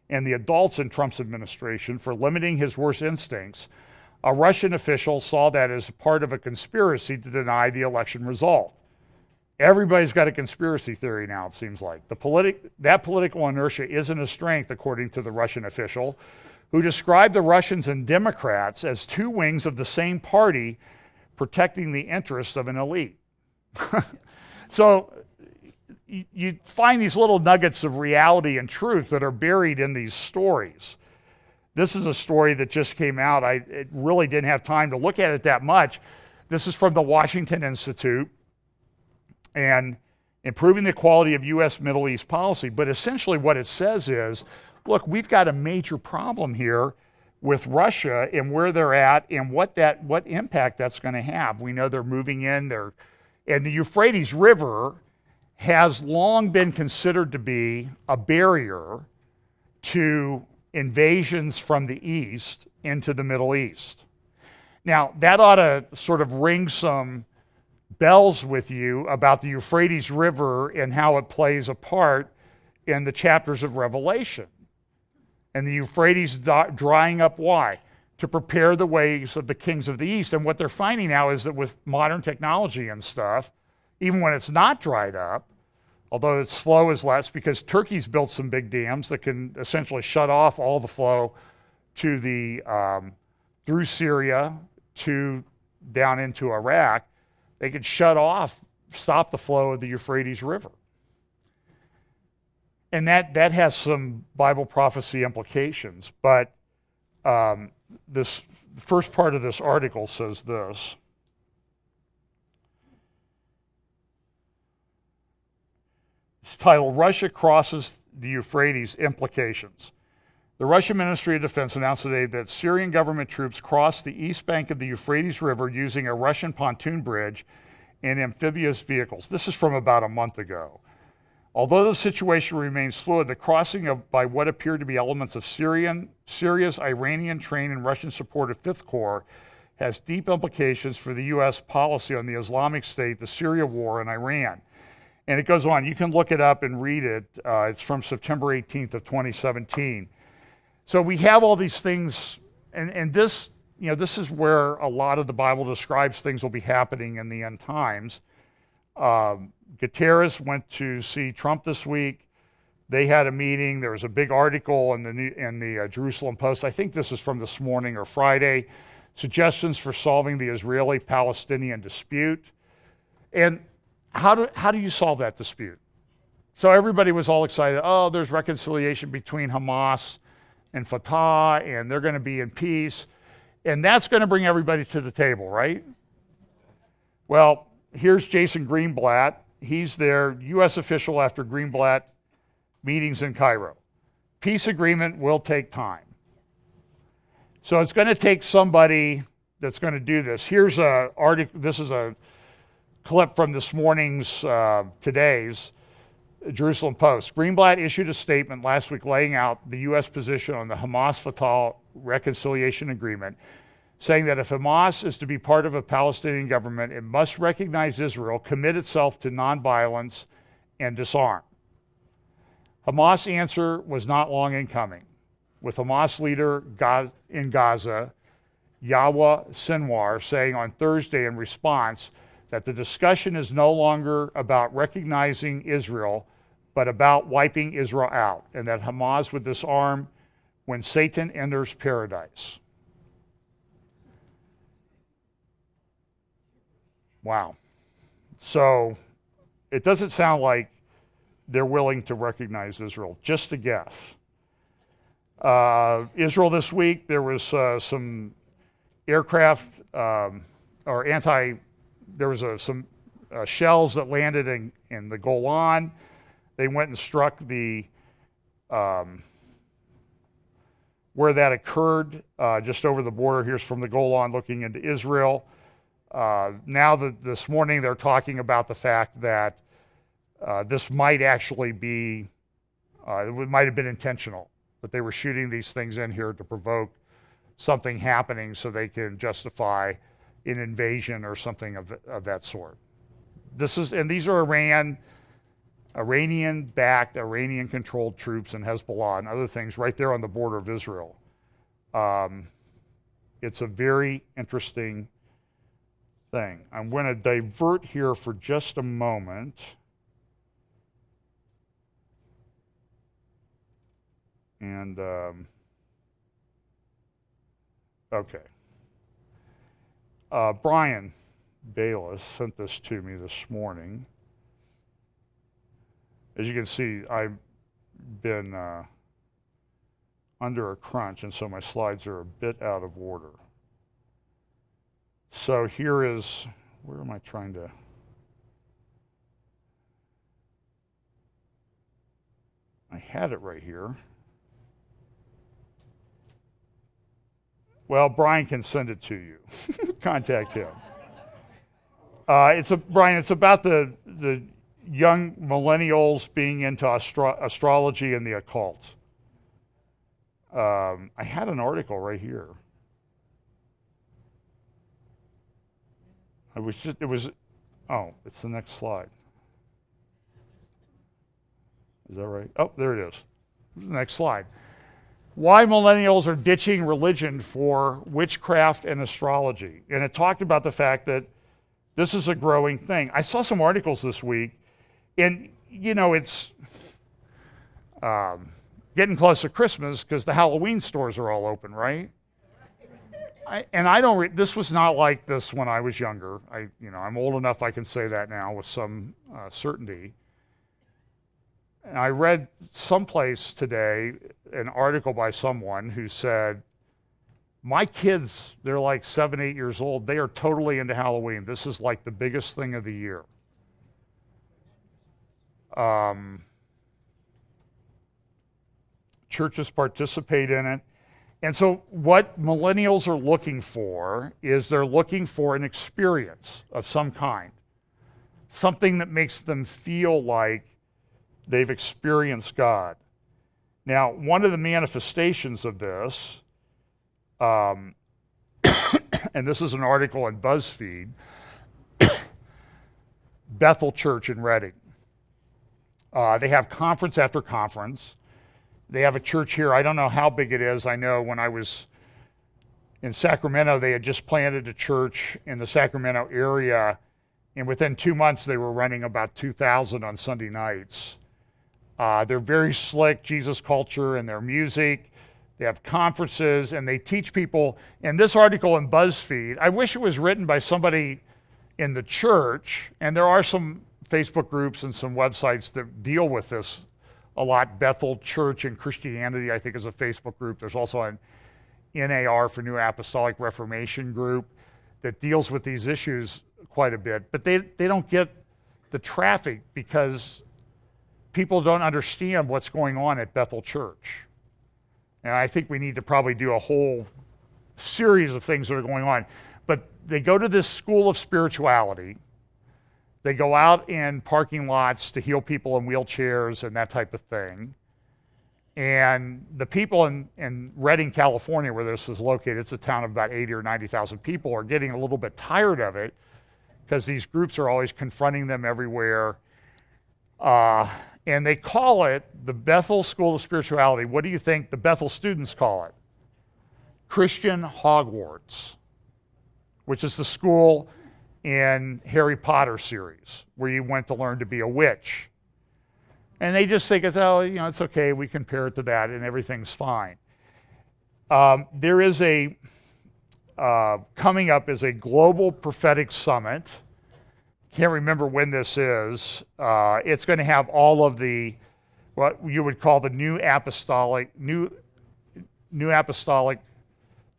and the adults in Trump's administration for limiting his worst instincts, a Russian official saw that as part of a conspiracy to deny the election result. Everybody's got a conspiracy theory now, it seems like. That political inertia isn't a strength, according to the Russian official, who described the Russians and Democrats as two wings of the same party protecting the interests of an elite. So you find these little nuggets of reality and truth that are buried in these stories. This is a story that just came out. I really didn't have time to look at it that much. This is from the Washington Institute and improving the quality of U.S. Middle East policy. But essentially what it says is, look, we've got a major problem here with Russia and where they're at and what impact that's going to have. We know they're moving in there. And the Euphrates River has long been considered to be a barrier to invasions from the east into the Middle East. Now, that ought to sort of ring some bells with you about the Euphrates River and how it plays a part in the chapters of Revelation. And the Euphrates drying up, why? To prepare the ways of the kings of the east. And what they're finding now is that with modern technology and stuff, even when it's not dried up, although its flow is less, because Turkey's built some big dams that can essentially shut off all the flow to the through Syria to down into Iraq. They could stop the flow of the Euphrates River. And that has some Bible prophecy implications. But this first part of this article says this. It's titled, Russia Crosses the Euphrates, Implications. The Russian Ministry of Defense announced today that Syrian government troops crossed the east bank of the Euphrates River using a Russian pontoon bridge and amphibious vehicles. This is from about a month ago. Although the situation remains fluid, the crossing by what appear to be elements of Syria's Iranian-trained and Russian-supported Fifth Corps has deep implications for the U.S. policy on the Islamic State, the Syria war, and Iran. And it goes on. You can look it up and read it. It's from September 18th of 2017. So we have all these things, and this, this is where a lot of the Bible describes things will be happening in the end times. Guterres went to see Trump this week. They had a meeting. There was a big article in the Jerusalem Post. I think this is from this morning or Friday. Suggestions for solving the Israeli-Palestinian dispute. And how do you solve that dispute? So everybody was all excited. Oh, there's reconciliation between Hamas and Fatah, and they're going to be in peace. And that's going to bring everybody to the table, right? Well, here's Jason Greenblatt. He's their U.S. official after Greenblatt meetings in Cairo. Peace agreement will take time. So it's going to take somebody that's going to do this. Here's a article. This is a clip from this morning's, today's Jerusalem Post. Greenblatt issued a statement last week laying out the U.S. position on the Hamas-Fatah reconciliation agreement, saying that if Hamas is to be part of a Palestinian government, it must recognize Israel, commit itself to nonviolence, and disarm. Hamas' answer was not long in coming, with Hamas leader in Gaza, Yahya Sinwar, saying on Thursday in response that the discussion is no longer about recognizing Israel, but about wiping Israel out, and that Hamas would disarm when Satan enters paradise. Wow. So it doesn't sound like they're willing to recognize Israel. Just a guess. Israel this week, there was some aircraft there was some shells that landed in the Golan. They went and struck the where that occurred, just over the border. Here's from the Golan looking into Israel. This morning they're talking about the fact that this might actually be, it might have been intentional, that they were shooting these things in here to provoke something happening so they can justify an invasion or something of that sort. These are Iranian-backed, Iranian-controlled troops and Hezbollah and other things right there on the border of Israel. It's a very interesting thing. I'm going to divert here for just a moment. And, okay. Brian Bayless sent this to me this morning. As you can see, I've been under a crunch, and so my slides are a bit out of order. So here is, where am I trying to? I had it right here. Well, Brian can send it to you. Contact him. Brian, it's about the young millennials being into astrology and the occult. I had an article right here. It's the next slide. Is that right? Oh, there it is. The next slide. Why millennials are ditching religion for witchcraft and astrology. And it talked about the fact that this is a growing thing. I saw some articles this week, and it's getting close to Christmas because the Halloween stores are all open, right? This was not like this when I was younger. I'm old enough I can say that now with some certainty. And I read someplace today an article by someone who said, my kids, they're like 7, 8 years old, they are totally into Halloween. This is like the biggest thing of the year. Churches participate in it. And so what millennials are looking for is they're looking for an experience of some kind. Something that makes them feel like they've experienced God. Now, one of the manifestations of this, and this is an article in BuzzFeed, Bethel Church in Reading. They have conference after conference. They have a church here. I don't know how big it is. I know when I was in Sacramento, they had just planted a church in the Sacramento area, and within 2 months, they were running about 2,000 on Sunday nights. They're very slick, Jesus culture, and their music. They have conferences, and they teach people. In this article in BuzzFeed, I wish it was written by somebody in the church, and there are some Facebook groups and some websites that deal with this a lot. Bethel Church and Christianity, I think, is a Facebook group. There's also an NAR for New Apostolic Reformation group that deals with these issues quite a bit. But they don't get the traffic because people don't understand what's going on at Bethel Church. And I think we need to probably do a whole series of things that are going on. But they go to this school of spirituality. They go out in parking lots to heal people in wheelchairs and that type of thing. And the people in Redding, California, where this is located, it's a town of about 80 or 90,000 people, are getting a little bit tired of it because these groups are always confronting them everywhere. And they call it the Bethel School of Spirituality. What do you think the Bethel students call it? Christian Hogwarts, which is the school in Harry Potter series where you went to learn to be a witch. And they just think, it's okay, we compare it to that and everything's fine. There is coming up is a global prophetic summit. can't remember when this is. It's going to have all of the, what you would call the new apostolic,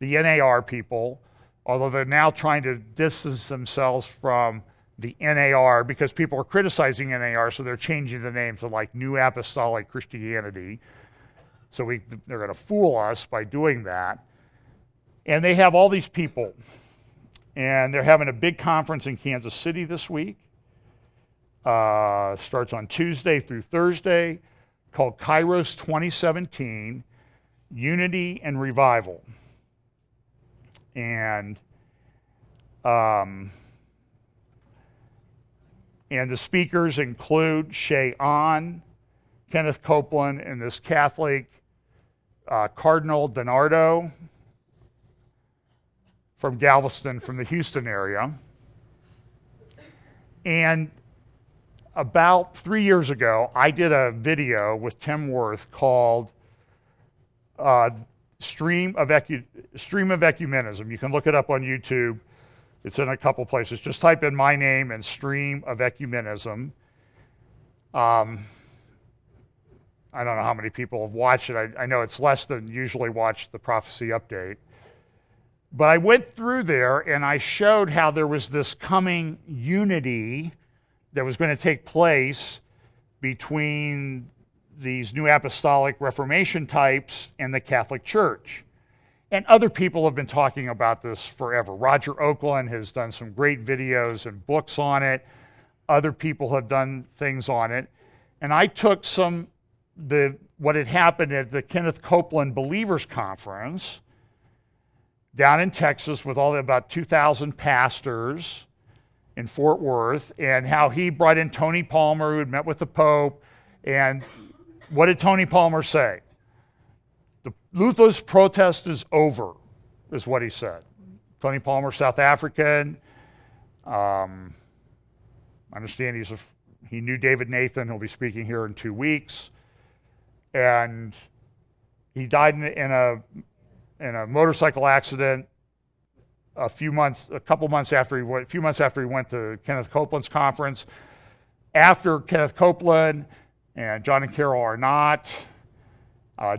the NAR people, although they're now trying to distance themselves from the NAR because people are criticizing NAR, so they're changing the name to like New Apostolic Christianity. So they're going to fool us by doing that. And they have all these people. And they're having a big conference in Kansas City this week. Starts on Tuesday through Thursday, called Kairos 2017, Unity and Revival. And the speakers include Shay On, Kenneth Copeland, and this Catholic Cardinal Donardo from Galveston, from the Houston area. And about 3 years ago, I did a video with Tim Worth called Stream of Ecumenism. You can look it up on YouTube. It's in a couple places. Just type in my name and Stream of Ecumenism. I don't know how many people have watched it. I know it's less than usually watch the Prophecy Update. But I went through there and I showed how there was this coming unity that was going to take place between these New Apostolic Reformation types and the Catholic Church. And other people have been talking about this forever. Roger Oakland has done some great videos and books on it. Other people have done things on it. And I took what had happened at the Kenneth Copeland Believers Conference down in Texas with about 2,000 pastors in Fort Worth, and how he brought in Tony Palmer, who had met with the Pope. And what did Tony Palmer say? The Luther's protest is over, is what he said. Tony Palmer, South African. I understand he knew David Nathan. He'll be speaking here in 2 weeks. And he died in a motorcycle accident a few months after he went to Kenneth Copeland's conference. After Kenneth Copeland and John and Carol Arnott,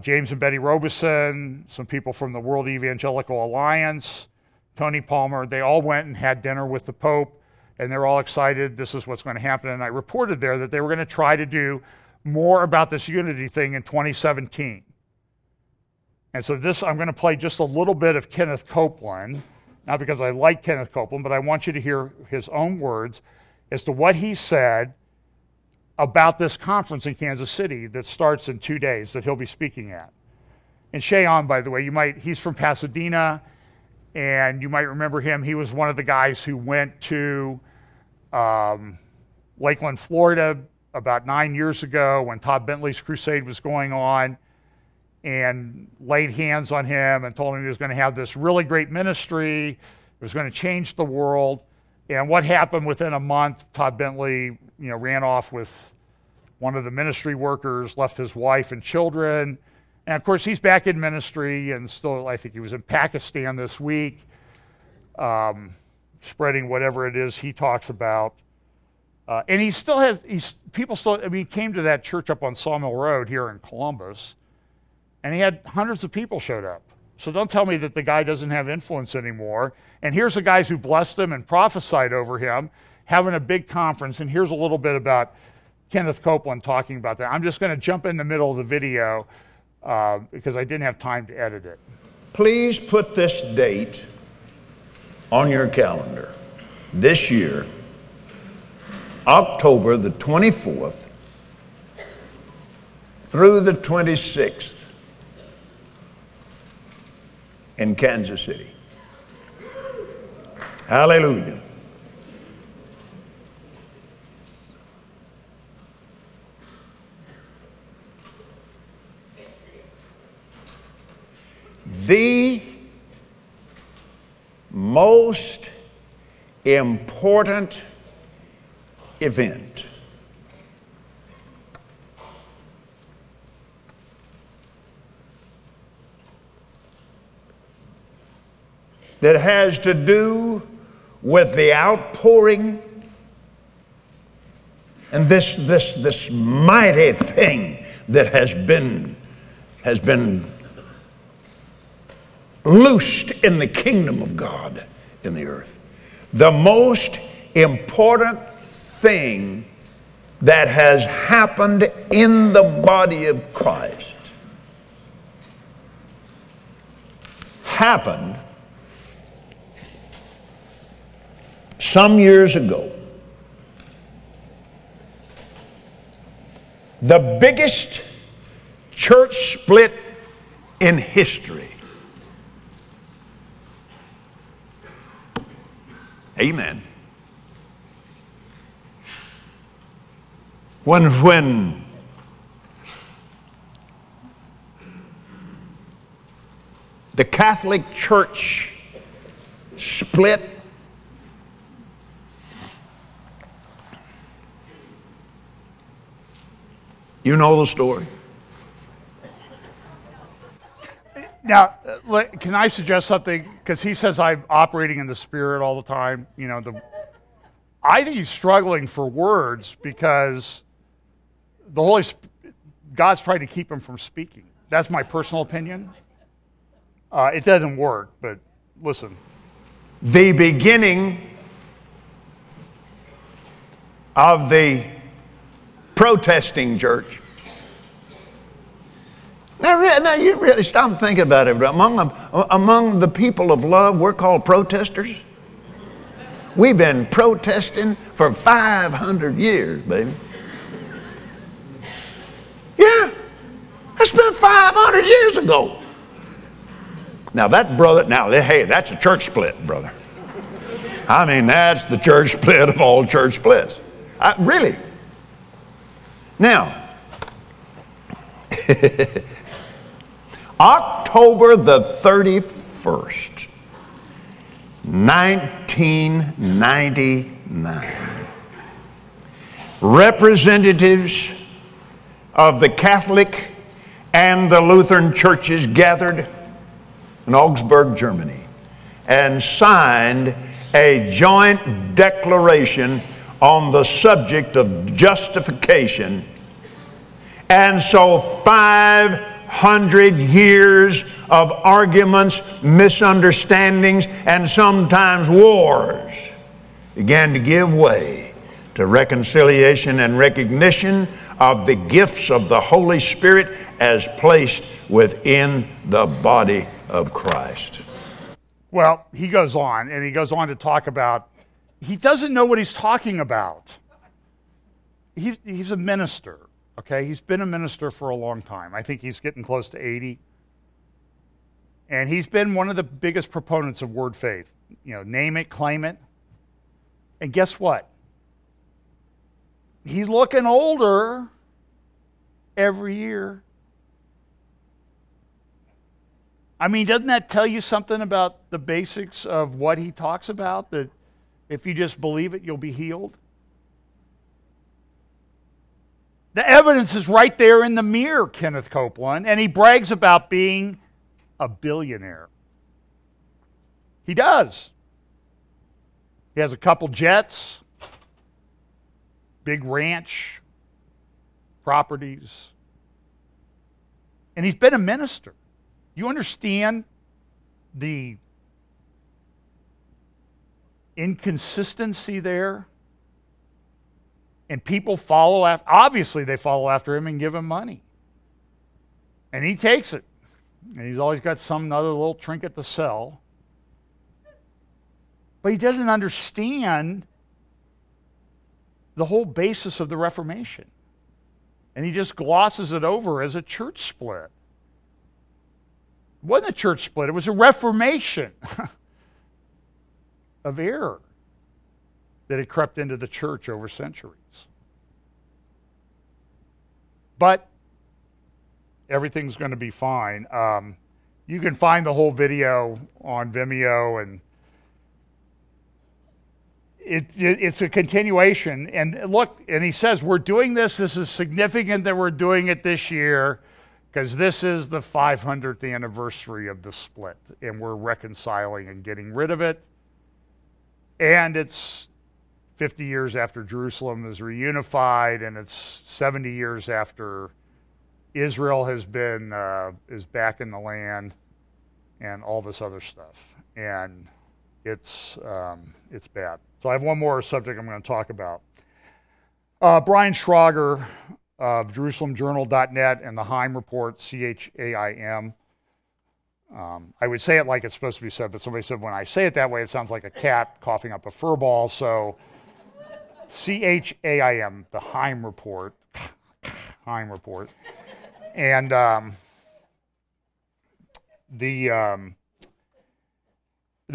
James and Betty Robeson, some people from the World Evangelical Alliance, Tony Palmer, they all went and had dinner with the Pope, and they're all excited. This is what's going to happen. And I reported there that they were going to try to do more about this unity thing in 2017. And so I'm going to play just a little bit of Kenneth Copeland, not because I like Kenneth Copeland, but I want you to hear his own words as to what he said about this conference in Kansas City that starts in 2 days that he'll be speaking at. And Shay On, by the way, he's from Pasadena, and you might remember him. He was one of the guys who went to Lakeland, Florida about 9 years ago when Todd Bentley's crusade was going on, and laid hands on him and told him he was going to have this really great ministry. It was going to change the world. And what happened within a month, Todd Bentley, ran off with one of the ministry workers, left his wife and children. And of course, he's back in ministry and still, I think he was in Pakistan this week, spreading whatever it is he talks about. And he came to that church up on Sawmill Road here in Columbus, and he had hundreds of people showed up. So don't tell me that the guy doesn't have influence anymore. And here's the guys who blessed him and prophesied over him, having a big conference. And here's a little bit about Kenneth Copeland talking about that. I'm just going to jump in the middle of the video because I didn't have time to edit it. Please put this date on your calendar. This year, October the 24th through the 26th in Kansas City. Hallelujah. The most important event that has to do with the outpouring And this mighty thing that has been loosed in the kingdom of God in the earth. The most important thing that has happened in the body of Christ happened some years ago. The biggest church split in history. Amen. When the Catholic Church split, you know the story. Now, can I suggest something? Because he says I'm operating in the Spirit all the time. You know, I think he's struggling for words because God's trying to keep him from speaking. That's my personal opinion. It doesn't work, but listen. The beginning of the protesting church. Now you really stop and think about it. Among the people of love, we're called protesters. We've been protesting for 500 years, baby. Yeah, that's been 500 years ago. Now that brother, hey, that's a church split, brother. I mean, that's the church split of all church splits. Really. Now, October the 31st, 1999, representatives of the Catholic and the Lutheran churches gathered in Augsburg, Germany, and signed a joint declaration on the subject of justification. And so 500 years of arguments, misunderstandings, and sometimes wars began to give way to reconciliation and recognition of the gifts of the Holy Spirit as placed within the body of Christ. Well, he goes on to talk about, he doesn't know what he's talking about. He's a minister, okay? He's been a minister for a long time. I think he's getting close to 80. And he's been one of the biggest proponents of word faith. You know, name it, claim it. And guess what? He's looking older every year. I mean, doesn't that tell you something about the basics of what he talks about? That if you just believe it, you'll be healed? The evidence is right there in the mirror, Kenneth Copeland, and he brags about being a billionaire. He does. He has a couple jets, big ranch, properties, and he's been a minister. You understand the inconsistency there? And people follow after, obviously they follow after him and give him money. And he takes it. And he's always got some other little trinket to sell. But he doesn't understand the whole basis of the Reformation. And he just glosses it over as a church split. It wasn't a church split, it was a reformation of error that had crept into the church over centuries. But everything's going to be fine. You can find the whole video on Vimeo, and it's a continuation. And look, and he says, we're doing this. This is significant that we're doing it this year, because this is the 500th anniversary of the split, and we're reconciling and getting rid of it. And it's 50 years after Jerusalem is reunified, and it's 70 years after Israel has been is back in the land, and all this other stuff, and it's bad. So I have one more subject I'm going to talk about. Brian Schrager of JerusalemJournal.net and the Haim report, Chaim. I would say it like it's supposed to be said, but somebody said when I say it that way, it sounds like a cat coughing up a fur ball. So Chaim, the Haim report, Haim report, and there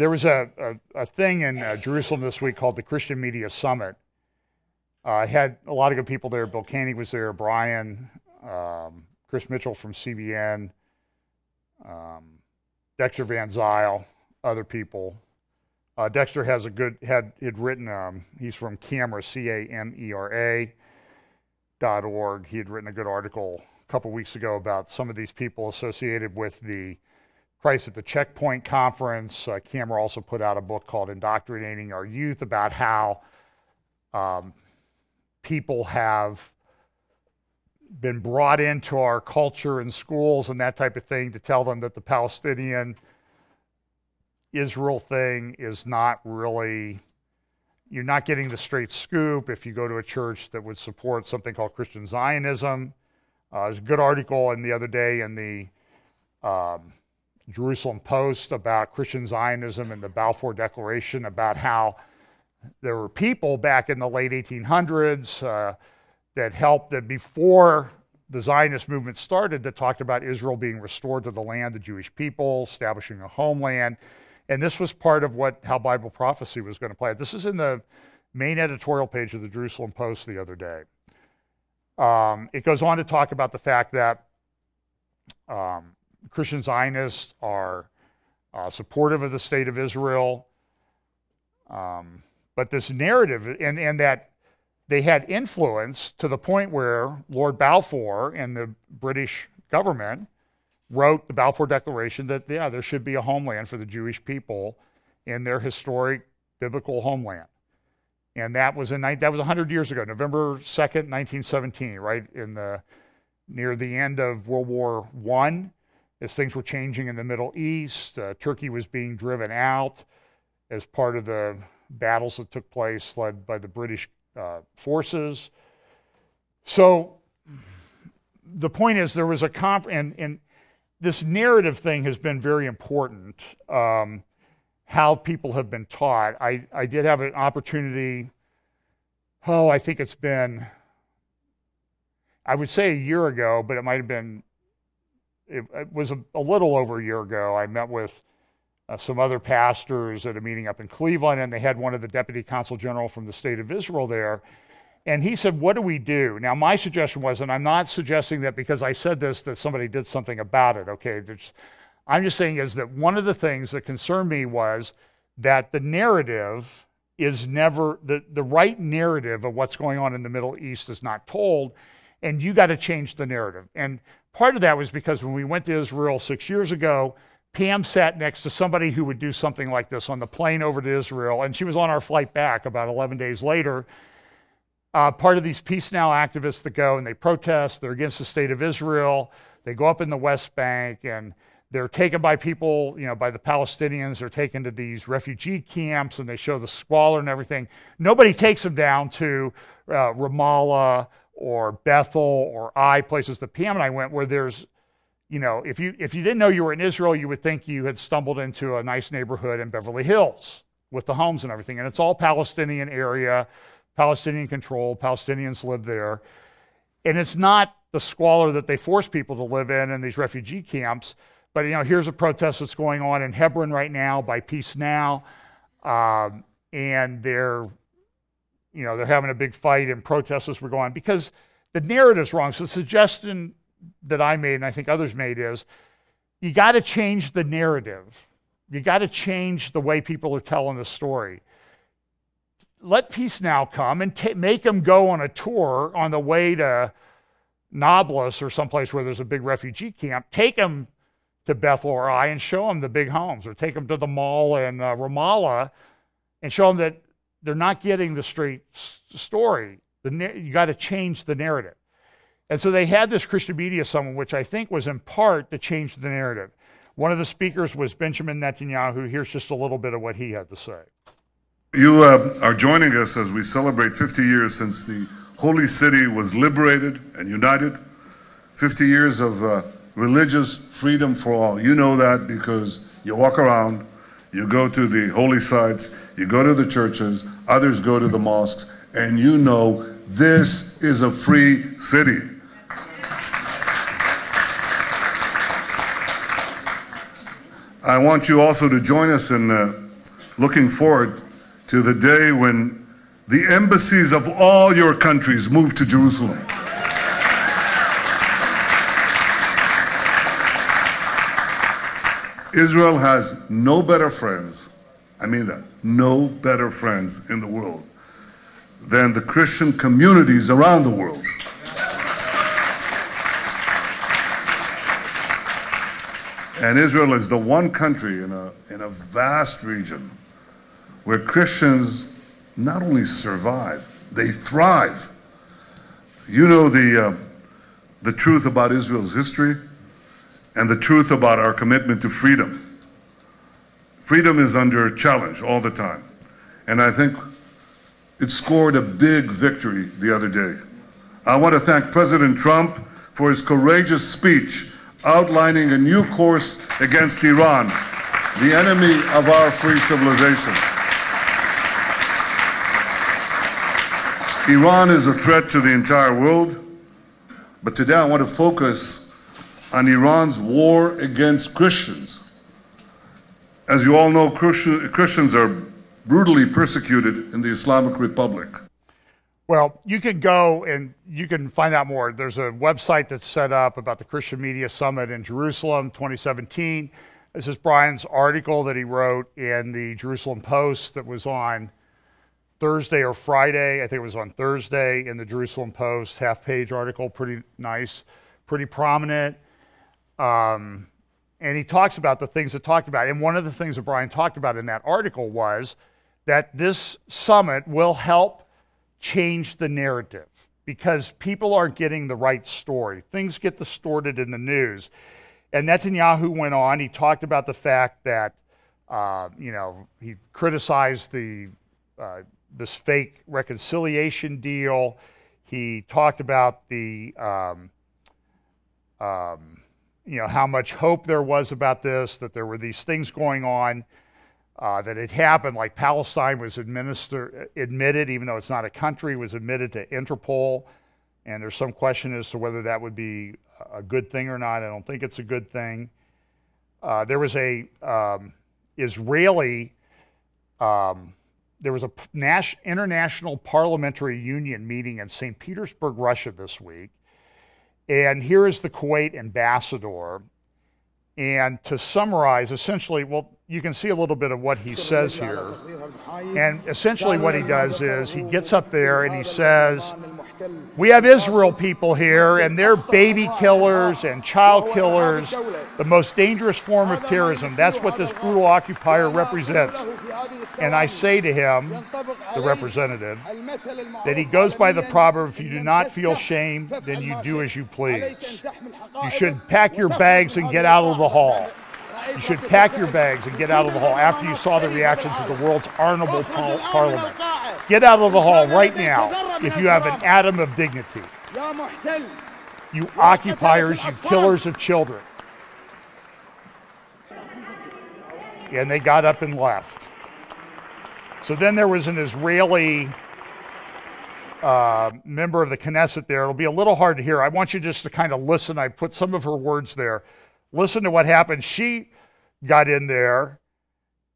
was a thing in Jerusalem this week called the Christian Media Summit. Had a lot of good people there. Bill Caney was there, Brian, Chris Mitchell from CBN, Dexter Van Zyl, other people. Dexter has had written, he's from Camera, CAMERA.org. He had written a good article a couple weeks ago about some of these people associated with the Christ at the Checkpoint conference. Camera also put out a book called Indoctrinating Our Youth about how people have been brought into our culture and schools and that type of thing to tell them that the Palestinian Israel thing is not really, you're not getting the straight scoop if you go to a church that would support something called Christian Zionism. There's a good article the other day in the Jerusalem Post about Christian Zionism and the Balfour Declaration, about how there were people back in the late 1800s that helped, that before the Zionist movement started, that talked about Israel being restored to the land, the Jewish people, establishing a homeland. And this was part of how Bible prophecy was going to play. This is in the main editorial page of the Jerusalem Post the other day. It goes on to talk about the fact that Christian Zionists are supportive of the state of Israel, but this narrative, and that they had influence to the point where Lord Balfour and the British government wrote the Balfour Declaration that, yeah, there should be a homeland for the Jewish people in their historic biblical homeland. And that was 100 years ago, November 2nd, 1917, right near the end of World War I, as things were changing in the Middle East. Turkey was being driven out as part of the battles that took place led by the British forces. So the point is, there was a and this narrative thing has been very important, how people have been taught. I did have an opportunity, I think it's been, I would say a year ago, but it might have been, it was a little over a year ago. I met with some other pastors at a meeting up in Cleveland, and they had one of the Deputy Consul General from the State of Israel there. And he said, what do we do? Now, my suggestion was, and I'm not suggesting that because I said this, that somebody did something about it, okay? I'm just saying is that one of the things that concerned me was that the narrative is never, the right narrative of what's going on in the Middle East is not told, and you got to change the narrative. And part of that was because when we went to Israel 6 years ago, Pam sat next to somebody who would do something like this on the plane over to Israel, and she was on our flight back about 11 days later. Part of these Peace Now activists that go and they protest, they're against the state of Israel, they go up in the West Bank, and they're taken by people, by the Palestinians, they're taken to these refugee camps, and they show the squalor and everything. Nobody takes them down to Ramallah or Bethel or places that Pam and I went, where there's, if you didn't know you were in Israel, you would think you had stumbled into a nice neighborhood in Beverly Hills with the homes and everything. And it's all Palestinian area, Palestinian control, Palestinians live there. And it's not the squalor that they force people to live in these refugee camps. But, here's a protest that's going on in Hebron right now by Peace Now. And they're having a big fight, and protesters were going, because the narrative's wrong. So the suggestion that I made, and I think others made, is you got to change the narrative. You got to change the way people are telling the story. Let Peace Now come and make them go on a tour on the way to Nablus or someplace where there's a big refugee camp. Take them to Bethel or and show them the big homes, or take them to the mall in Ramallah and show them that they're not getting the straight story. You got to change the narrative. And so they had this Christian Media Summit, which I think was in part to change the narrative. One of the speakers was Benjamin Netanyahu. Here's just a little bit of what he had to say. You are joining us as we celebrate 50 years since the Holy City was liberated and united. 50 years of religious freedom for all. You know that because you walk around, you go to the holy sites, you go to the churches, others go to the mosques, and you know this is a free city. I want you also to join us in looking forward to the day when the embassies of all your countries move to Jerusalem. Israel has no better friends, I mean that, no better friends in the world than the Christian communities around the world. And Israel is the one country in a vast region where Christians not only survive, they thrive. You know the truth about Israel's history and the truth about our commitment to freedom. Freedom is under challenge all the time. And I think it scored a big victory the other day. I want to thank President Trump for his courageous speech outlining a new course against Iran, the enemy of our free civilization. Iran is a threat to the entire world, but today I want to focus on Iran's war against Christians. As you all know, Christians are brutally persecuted in the Islamic Republic. Well, you can go and you can find out more. There's a website that's set up about the Christian Media Summit in Jerusalem 2017. This is Brian's article that he wrote in the Jerusalem Post that was on Thursday or Friday. I think it was on Thursday in the Jerusalem Post, half-page article, pretty nice, pretty prominent. And he talks about the things that talked about. And one of the things that Brian talked about in that article was that this summit will help change the narrative because people aren't getting the right story. Things get distorted in the news. And Netanyahu went on, he talked about the fact that, he criticized this fake reconciliation deal. He talked about the, how much hope there was about this, that there were these things going on that had happened, like Palestine was admitted, even though it's not a country, was admitted to Interpol. And there's some question as to whether that would be a good thing or not. I don't think it's a good thing. There was a International Parliamentary Union meeting in St. Petersburg, Russia this week. And here is the Kuwait ambassador. And to summarize, essentially, well, you can see a little bit of what he says here. And essentially what he does is he gets up there and he says, we have Israel people here, and they're baby killers and child killers, the most dangerous form of terrorism. That's what this brutal occupier represents. And I say to him, the representative, that he goes by the proverb, if you do not feel shame, then you do as you please. You should pack your bags and get out of the hall. You should pack your bags and get out of the hall after you saw the reactions of the world's honorable parliament. Get out of the hall right now if you have an atom of dignity. You occupiers, you killers of children. And they got up and left. So then there was an Israeli member of the Knesset there. It'll be a little hard to hear. I want you just to kind of listen. I put some of her words there. Listen to what happened. She got in there,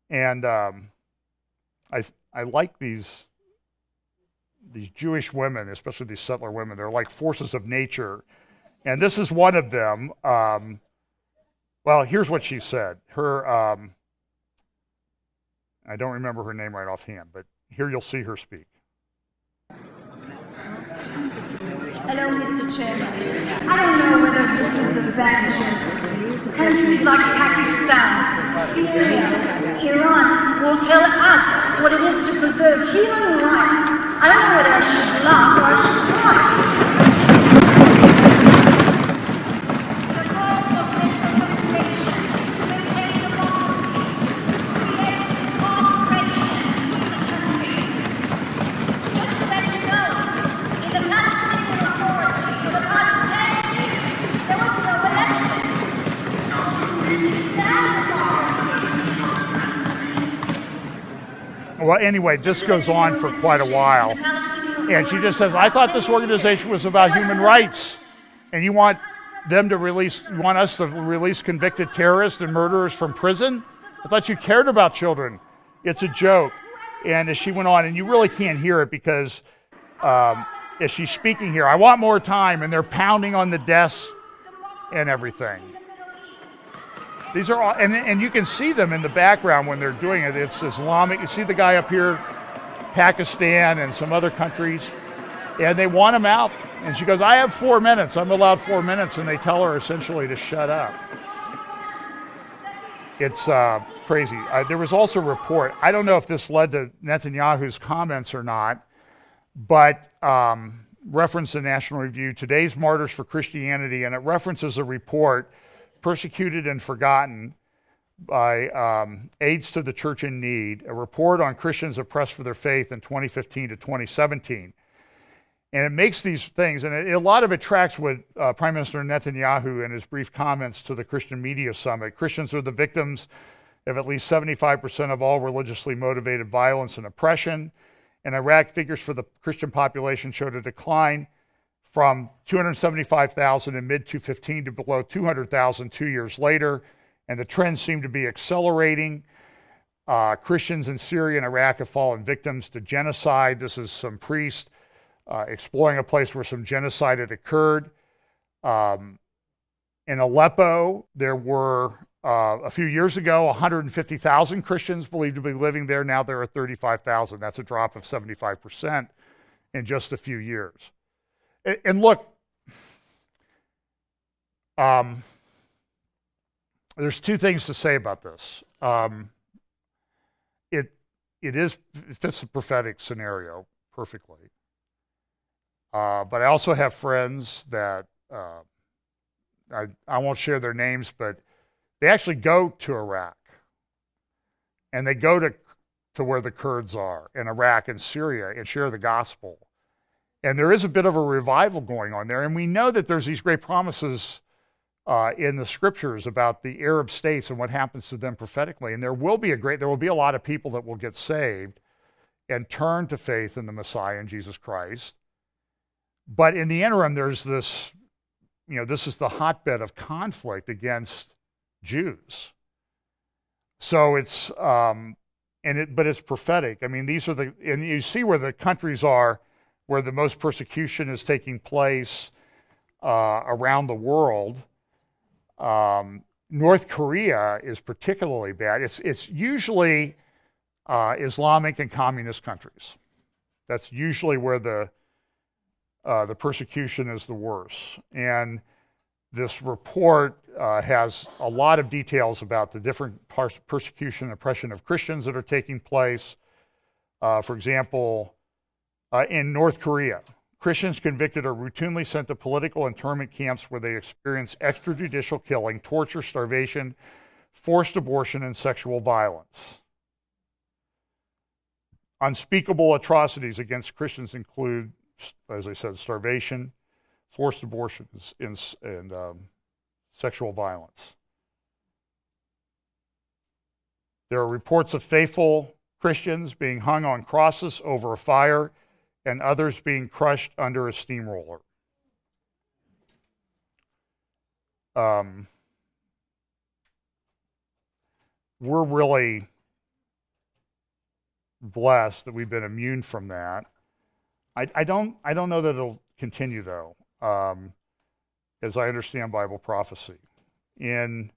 and I like these Jewish women, especially these settler women. They're like forces of nature. And this is one of them. Well, here's what she said. Her, I don't remember her name right offhand, but here you'll see her speak. Hello, Mr. Chairman. I don't know whether this is a bench. Countries like Pakistan, Syria, Iran will tell us what it is to preserve human rights. I don't know whether I should laugh or I should cry. The goal of this organization is to maintain democracy, to create cooperation between the countries. Just to let you know, in the Palestinian Authority, for the past 10 years, there was no election. Well, anyway, this goes on for quite a while. And she just says, I thought this organization was about human rights. And you want them to release, you want us to release convicted terrorists and murderers from prison? I thought you cared about children. It's a joke. And as she went on, and you really can't hear it because as she's speaking here, I want more time, and they're pounding on the desks and everything. These are all, and you can see them in the background when they're doing it. It's Islamic. You see the guy up here, Pakistan and some other countries, and they want him out. And she goes, I have 4 minutes. I'm allowed 4 minutes. And they tell her essentially to shut up. It's crazy. There was also a report. I don't know if this led to Netanyahu's comments or not, but reference the National Review, Today's Martyrs for Christianity, and it references a report, Persecuted and Forgotten, by Aids to the Church in Need, a report on Christians oppressed for their faith in 2015 to 2017. And it makes these things, and a lot of it tracks with Prime Minister Netanyahu in his brief comments to the Christian Media Summit. Christians are the victims of at least 75% of all religiously motivated violence and oppression. In Iraq, figures for the Christian population showed a decline from 275,000 in mid-2015 to below 200,000 2 years later, and the trends seem to be accelerating. Christians in Syria and Iraq have fallen victims to genocide. This is some priest exploring a place where some genocide had occurred. In Aleppo, there were, a few years ago, 150,000 Christians believed to be living there. Now there are 35,000. That's a drop of 75% in just a few years. And look, there's two things to say about this. It fits the prophetic scenario perfectly. But I also have friends that, I won't share their names, but they actually go to Iraq. And they go to where the Kurds are in Iraq and Syria and share the gospel. And there is a bit of a revival going on there. And we know that there's these great promises in the scriptures about the Arab states and what happens to them prophetically. And there will be a lot of people that will get saved and turn to faith in the Messiah and Jesus Christ. But in the interim, there's this, this is the hotbed of conflict against Jews. So it's, but it's prophetic. I mean, and you see where the countries are, where the most persecution is taking place around the world. North Korea is particularly bad. It's usually Islamic and communist countries. That's usually where the persecution is the worst. And this report has a lot of details about the different persecution and oppression of Christians that are taking place. For example, in North Korea, Christians convicted are routinely sent to political internment camps where they experience extrajudicial killing, torture, starvation, forced abortion, and sexual violence. Unspeakable atrocities against Christians include, as I said, starvation, forced abortions, and sexual violence. There are reports of faithful Christians being hung on crosses over a fire and others being crushed under a steamroller. We're really blessed that we've been immune from that. I don't know that it'll continue though, as I understand Bible prophecy. In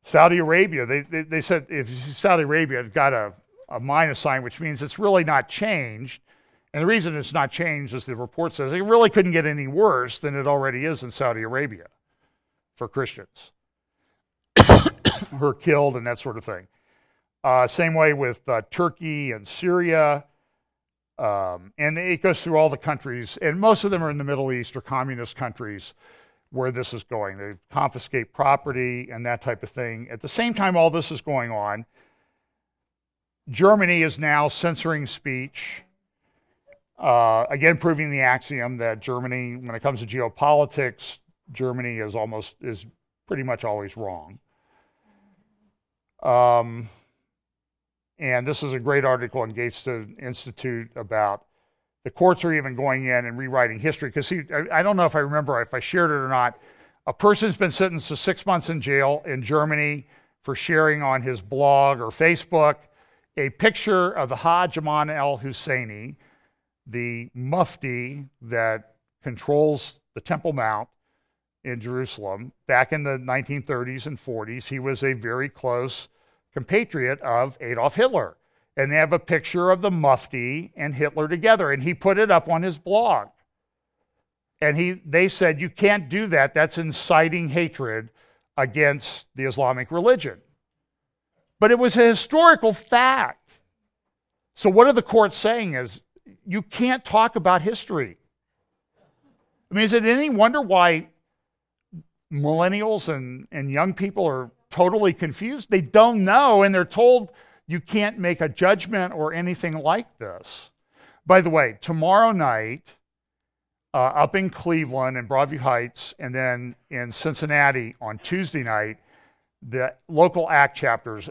Saudi Arabia, they said if Saudi Arabia had got a minus sign, which means it's really not changed. And the reason it's not changed, as the report says, it really couldn't get any worse than it already is in Saudi Arabia for Christians who are killed and that sort of thing. Same way with Turkey and Syria. And it goes through all the countries, and most of them are in the Middle East or communist countries where this is going. They confiscate property and that type of thing. At the same time all this is going on, Germany is now censoring speech, again proving the axiom that Germany, when it comes to geopolitics, Germany is pretty much always wrong. And this is a great article in Gates Institute about the courts are even going in and rewriting history. Because I don't know if I remember if I shared it or not. A person's been sentenced to 6 months in jail in Germany for sharing on his blog or Facebook a picture of the Hajj Aman al-Husseini, the mufti that controls the Temple Mount in Jerusalem. Back in the 1930s and 40s, he was a very close compatriot of Adolf Hitler. And they have a picture of the mufti and Hitler together, and he put it up on his blog. And they said, you can't do that. That's inciting hatred against the Islamic religion. But it was a historical fact. So what are the courts saying is, you can't talk about history. I mean, is it any wonder why millennials and young people are totally confused? They don't know, and they're told you can't make a judgment or anything like this. By the way, tomorrow night, up in Cleveland and Broadview Heights, and then in Cincinnati on Tuesday night, the local ACT chapters,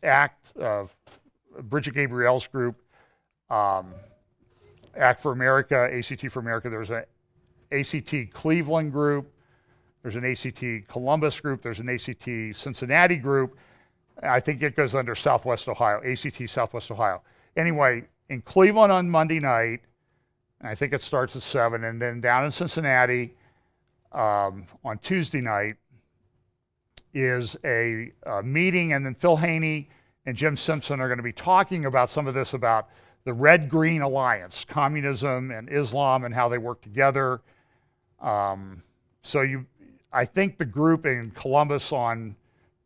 ACT of Bridget Gabriel's group, ACT for America, ACT for America, there's an ACT Cleveland group, there's an ACT Columbus group, there's an ACT Cincinnati group. I think it goes under Southwest Ohio, ACT Southwest Ohio. Anyway, in Cleveland on Monday night, I think it starts at 7, and then down in Cincinnati on Tuesday night is a meeting, and then Phil Haney and Jim Simpson are going to be talking about some of this, about the Red-Green Alliance, communism and Islam and how they work together. I think the group in Columbus on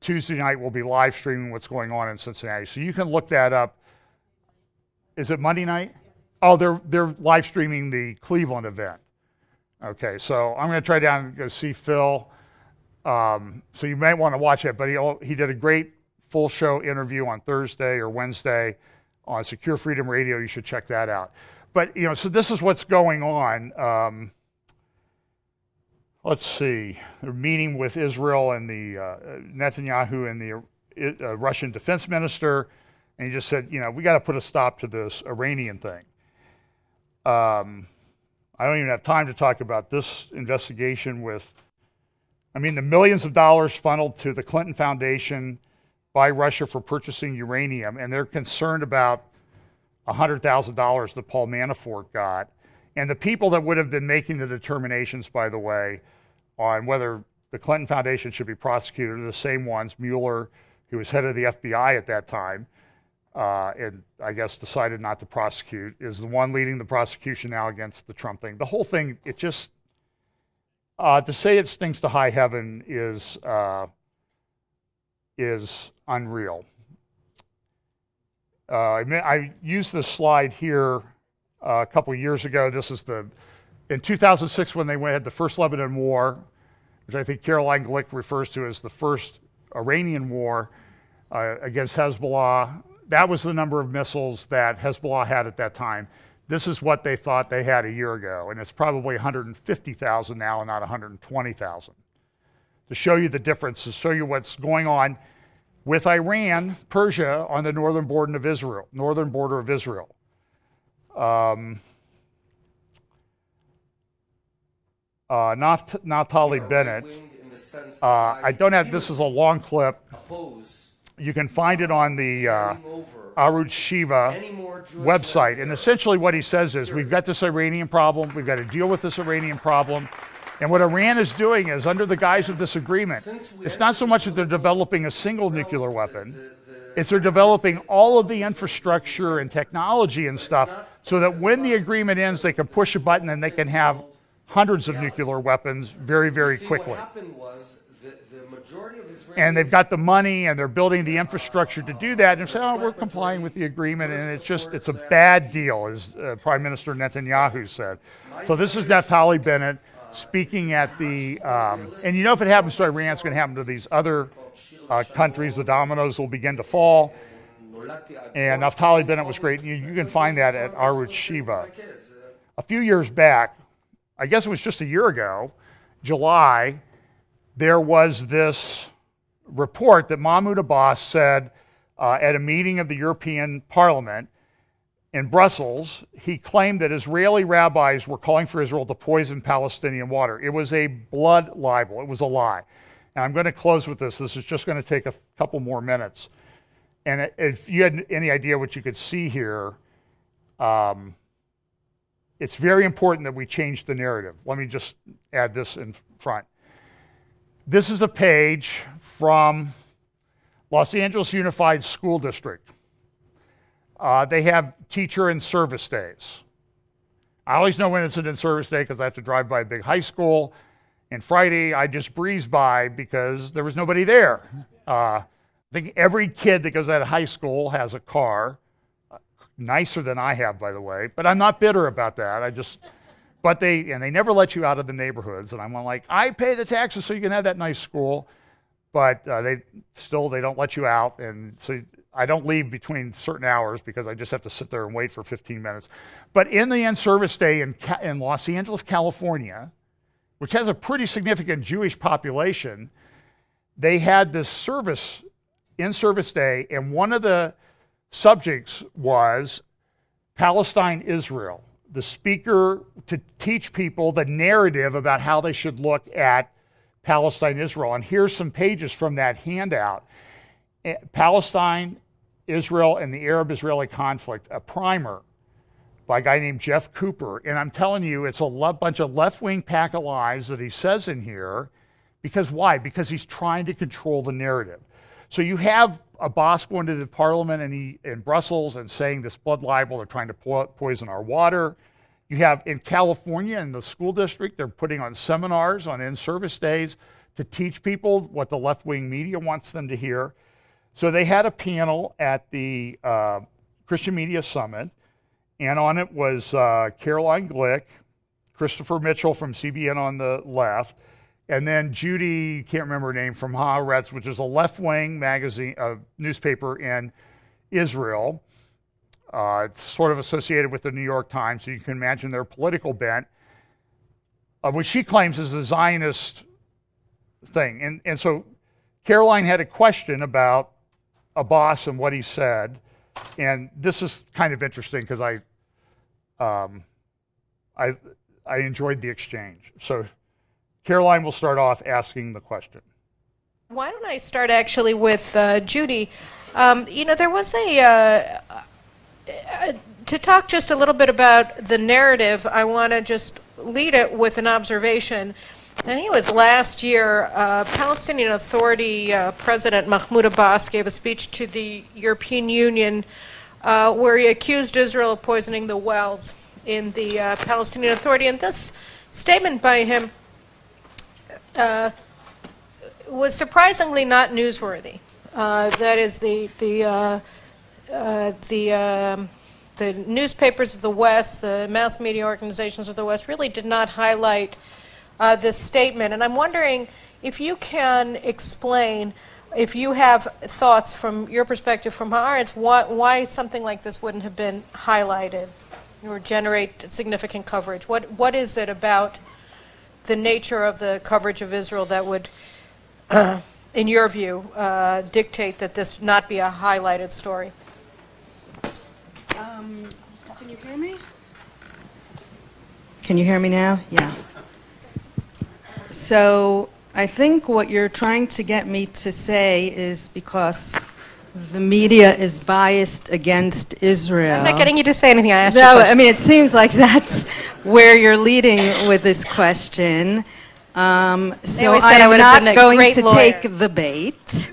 Tuesday night will be live streaming what's going on in Cincinnati. So you can look that up. Is it Monday night? Oh, they're live streaming the Cleveland event. Okay, so I'm going to try down and go see Phil. So you might want to watch it, but he did a great full show interview on Thursday or Wednesday on Secure Freedom Radio. You should check that out. But, so this is what's going on. Let's see. They're meeting with Israel and the Netanyahu and the Russian defense minister, and he just said, we got to put a stop to this Iranian thing. I don't even have time to talk about this investigation the millions of dollars funneled to the Clinton Foundation by Russia for purchasing uranium, and they're concerned about $100,000 that Paul Manafort got. And the people that would have been making the determinations, by the way, on whether the Clinton Foundation should be prosecuted are the same ones. Mueller, who was head of the FBI at that time, and I guess decided not to prosecute, is the one leading the prosecution now against the Trump thing. The whole thing, it just, to say it stinks to high heaven is unreal. I used this slide here a couple of years ago. This is in 2006 when they had the first Lebanon War, which I think Caroline Glick refers to as the first Iranian war against Hezbollah. That was the number of missiles that Hezbollah had at that time. This is what they thought they had a year ago, and it's probably 150,000 now and not 120,000. To show you the difference, to show you what's going on with Iran, Persia, on the northern border of Israel. Naftali Bennett. I don't have, this is a long clip. You can find it on the Arutz Shiva website. And essentially what he says is, we've got this Iranian problem. We've got to deal with this Iranian problem. And what Iran is doing is, under the guise of this agreement, it's not so much that they're developing a single nuclear weapon. It's they're developing all of the infrastructure and technology and stuff so that when the agreement ends, they can push a button and they can have hundreds of nuclear weapons very, very quickly. What happened was The majority of Israelis, and they've got the money and they're building the infrastructure to do that, and say, oh, we're complying with the agreement, and it's a bad deal, as Prime Minister Netanyahu said. So this is Naftali Bennett speaking at the, and you know, if it happens to Iran, it's going to happen to these other countries. The dominoes will begin to fall. And Naftali Bennett was great. You can find that at Arutz Shiva. A few years back, I guess it was just a year ago, July, there was this report that Mahmoud Abbas said at a meeting of the European Parliament in Brussels. He claimed that Israeli rabbis were calling for Israel to poison Palestinian water. It was a blood libel. It was a lie. Now, I'm going to close with this. This is just going to take a couple more minutes. And if you had any idea what you could see here, it's very important that we change the narrative. Let me just add this in front. This is a page from Los Angeles Unified School District. They have teacher and service days. I always know when it's an in-service day because I have to drive by a big high school. And Friday, I just breezed by because there was nobody there. I think every kid that goes out of high school has a car, nicer than I have, by the way. But I'm not bitter about that. But they never let you out of the neighborhoods. And I'm like, I pay the taxes so you can have that nice school. But they don't let you out. And so I don't leave between certain hours because I just have to sit there and wait for 15 minutes. But in the in-service day in Los Angeles, California, which has a pretty significant Jewish population, they had this in-service day, and one of the subjects was Palestine-Israel. The speaker to teach people the narrative about how they should look at Palestine-Israel. And here's some pages from that handout. Palestine, Israel, and the Arab-Israeli conflict, a primer by a guy named Jeff Cooper. And I'm telling you, it's a bunch of left-wing pack of lies that he says in here. Because why? Because he's trying to control the narrative. So you have a boss going to the parliament in Brussels and saying this blood libel, they're trying to poison our water. You have in California, in the school district, they're putting on seminars on in-service days to teach people what the left-wing media wants them to hear. So they had a panel at the Christian Media Summit, and on it was Caroline Glick, Christopher Mitchell from CBN on the left, and then Judy, can't remember her name, from Haaretz, which is a left-wing magazine, newspaper in Israel. It's sort of associated with the New York Times, so you can imagine their political bent, which she claims is a Zionist thing. And so Caroline had a question about Abbas and what he said, and this is kind of interesting because I enjoyed the exchange. So Caroline will start off asking the question. Why don't I start actually with Judy? There was to talk just a little bit about the narrative, I want to just lead it with an observation. I think it was last year, Palestinian Authority President Mahmoud Abbas gave a speech to the European Union where he accused Israel of poisoning the wells in the Palestinian Authority. And this statement by him was surprisingly not newsworthy. That is, the newspapers of the West, the mass media organizations of the West really did not highlight this statement. And I'm wondering if you can explain, if you have thoughts from your perspective from Haaretz, why something like this wouldn't have been highlighted or generate significant coverage. What is it about the nature of the coverage of Israel that would, in your view, dictate that this not be a highlighted story? Can you hear me? Can you hear me now? Yeah. So I think what you're trying to get me to say is because the media is biased against Israel. I'm not getting you to say anything. I asked you. No, I mean, it seems like that's where you're leading with this question. So I'm not going to take the bait.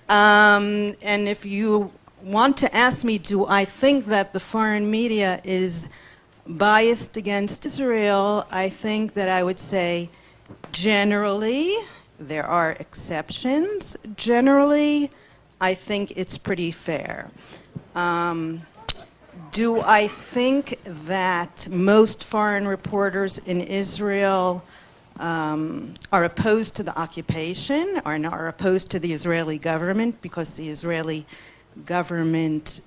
And if you want to ask me, do I think that the foreign media is biased against Israel, I think that I would say generally, there are exceptions. Generally, I think it's pretty fair. Do I think that most foreign reporters in Israel are opposed to the occupation or are opposed to the Israeli government because the Israeli government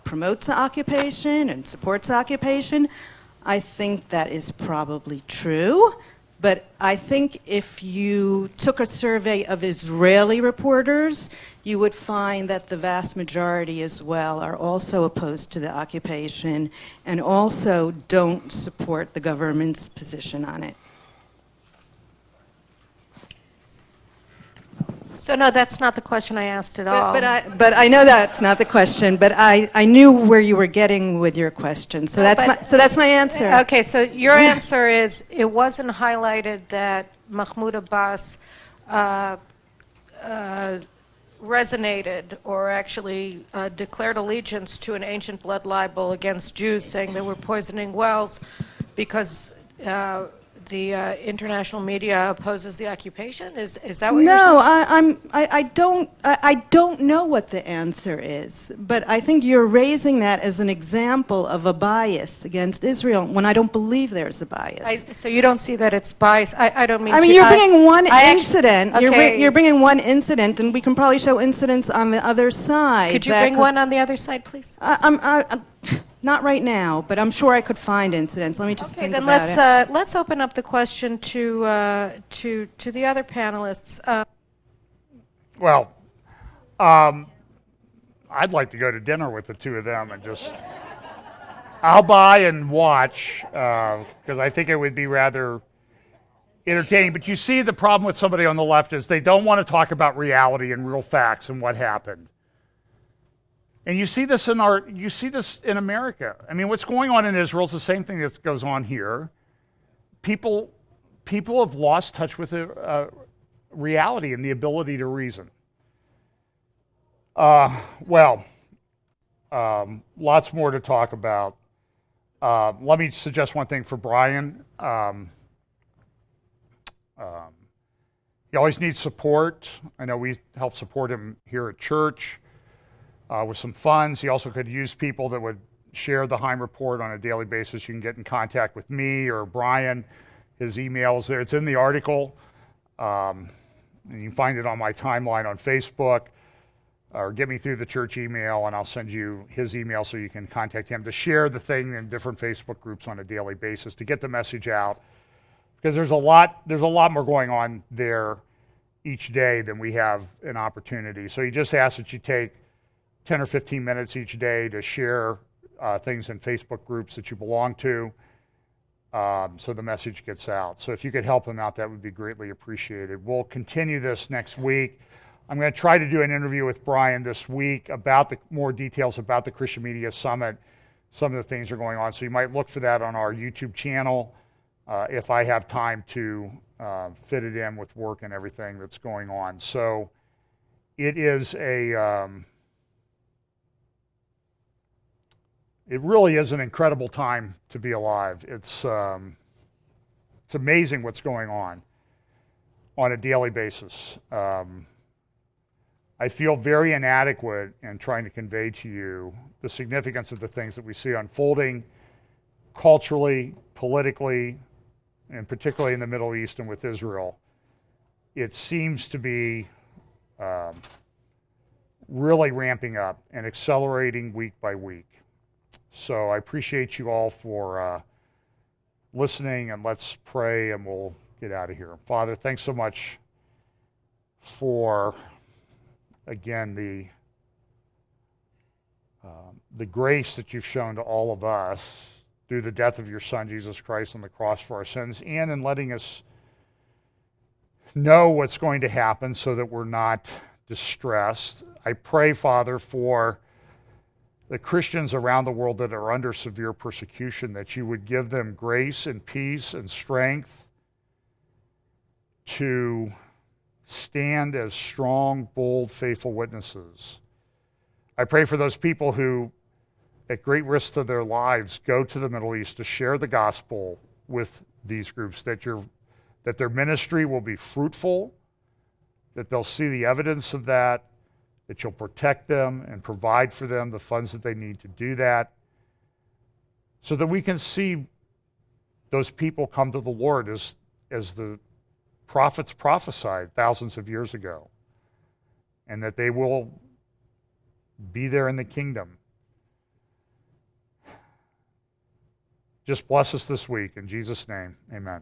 promotes the occupation and supports the occupation? I think that is probably true. But I think if you took a survey of Israeli reporters, you would find that the vast majority as well are also opposed to the occupation and also don't support the government's position on it. So no, that's not the question I asked at all. But I know that's not the question. But I knew where you were getting with your question. So that's my answer. Okay. So your answer is it wasn't highlighted that Mahmoud Abbas resonated or actually declared allegiance to an ancient blood libel against Jews, saying they were poisoning wells because the international media opposes the occupation? Is that what you're saying? No, I don't know what the answer is, but I think you're raising that as an example of a bias against Israel when I don't believe there's a bias. So you don't see that it's bias? I don't mean. I mean, you're bringing one incident. Okay. You're bringing one incident, and we can probably show incidents on the other side. Could you bring one on the other side, please? Not right now, but I'm sure I could find incidents. Let me just think about it. Okay, then let's open up the question to the other panelists. Well, I'd like to go to dinner with the two of them and just, I'll buy and watch, because I think it would be rather entertaining. But you see, the problem with somebody on the left is they don't want to talk about reality and real facts and what happened. And you see this in America. I mean, what's going on in Israel is the same thing that goes on here. People have lost touch with reality and the ability to reason. Lots more to talk about. Let me suggest one thing for Brian. He always needs support. I know we help support him here at church. With some funds. He also could use people that would share the Haim report on a daily basis. You can get in contact with me or Brian. His email is there. It's in the article. And you can find it on my timeline on Facebook. Or get me through the church email, and I'll send you his email so you can contact him to share the thing in different Facebook groups on a daily basis to get the message out. Because there's a lot more going on there each day than we have an opportunity. So he just asks that you take 10 or 15 minutes each day to share things in Facebook groups that you belong to so the message gets out. So if you could help him out, that would be greatly appreciated. We'll continue this next week. I'm going to try to do an interview with Brian this week about more details about the Christian Media Summit. Some of the things are going on. So you might look for that on our YouTube channel if I have time to fit it in with work and everything that's going on. So it is it really is an incredible time to be alive. It's amazing what's going on a daily basis. I feel very inadequate in trying to convey to you the significance of the things that we see unfolding culturally, politically, and particularly in the Middle East and with Israel. It seems to be really ramping up and accelerating week by week. So I appreciate you all for listening, and let's pray and we'll get out of here. Father, thanks so much for, again, the grace that you've shown to all of us through the death of your Son, Jesus Christ, on the cross for our sins, and in letting us know what's going to happen so that we're not distressed. I pray, Father, for the Christians around the world that are under severe persecution, that you would give them grace and peace and strength to stand as strong, bold, faithful witnesses. I pray for those people who, at great risk to their lives, go to the Middle East to share the gospel with these groups, that their ministry will be fruitful, that they'll see the evidence of that, that you'll protect them and provide for them the funds that they need to do that, so that we can see those people come to the Lord as the prophets prophesied thousands of years ago, and that they will be there in the kingdom. Just bless us this week. In Jesus' name, amen.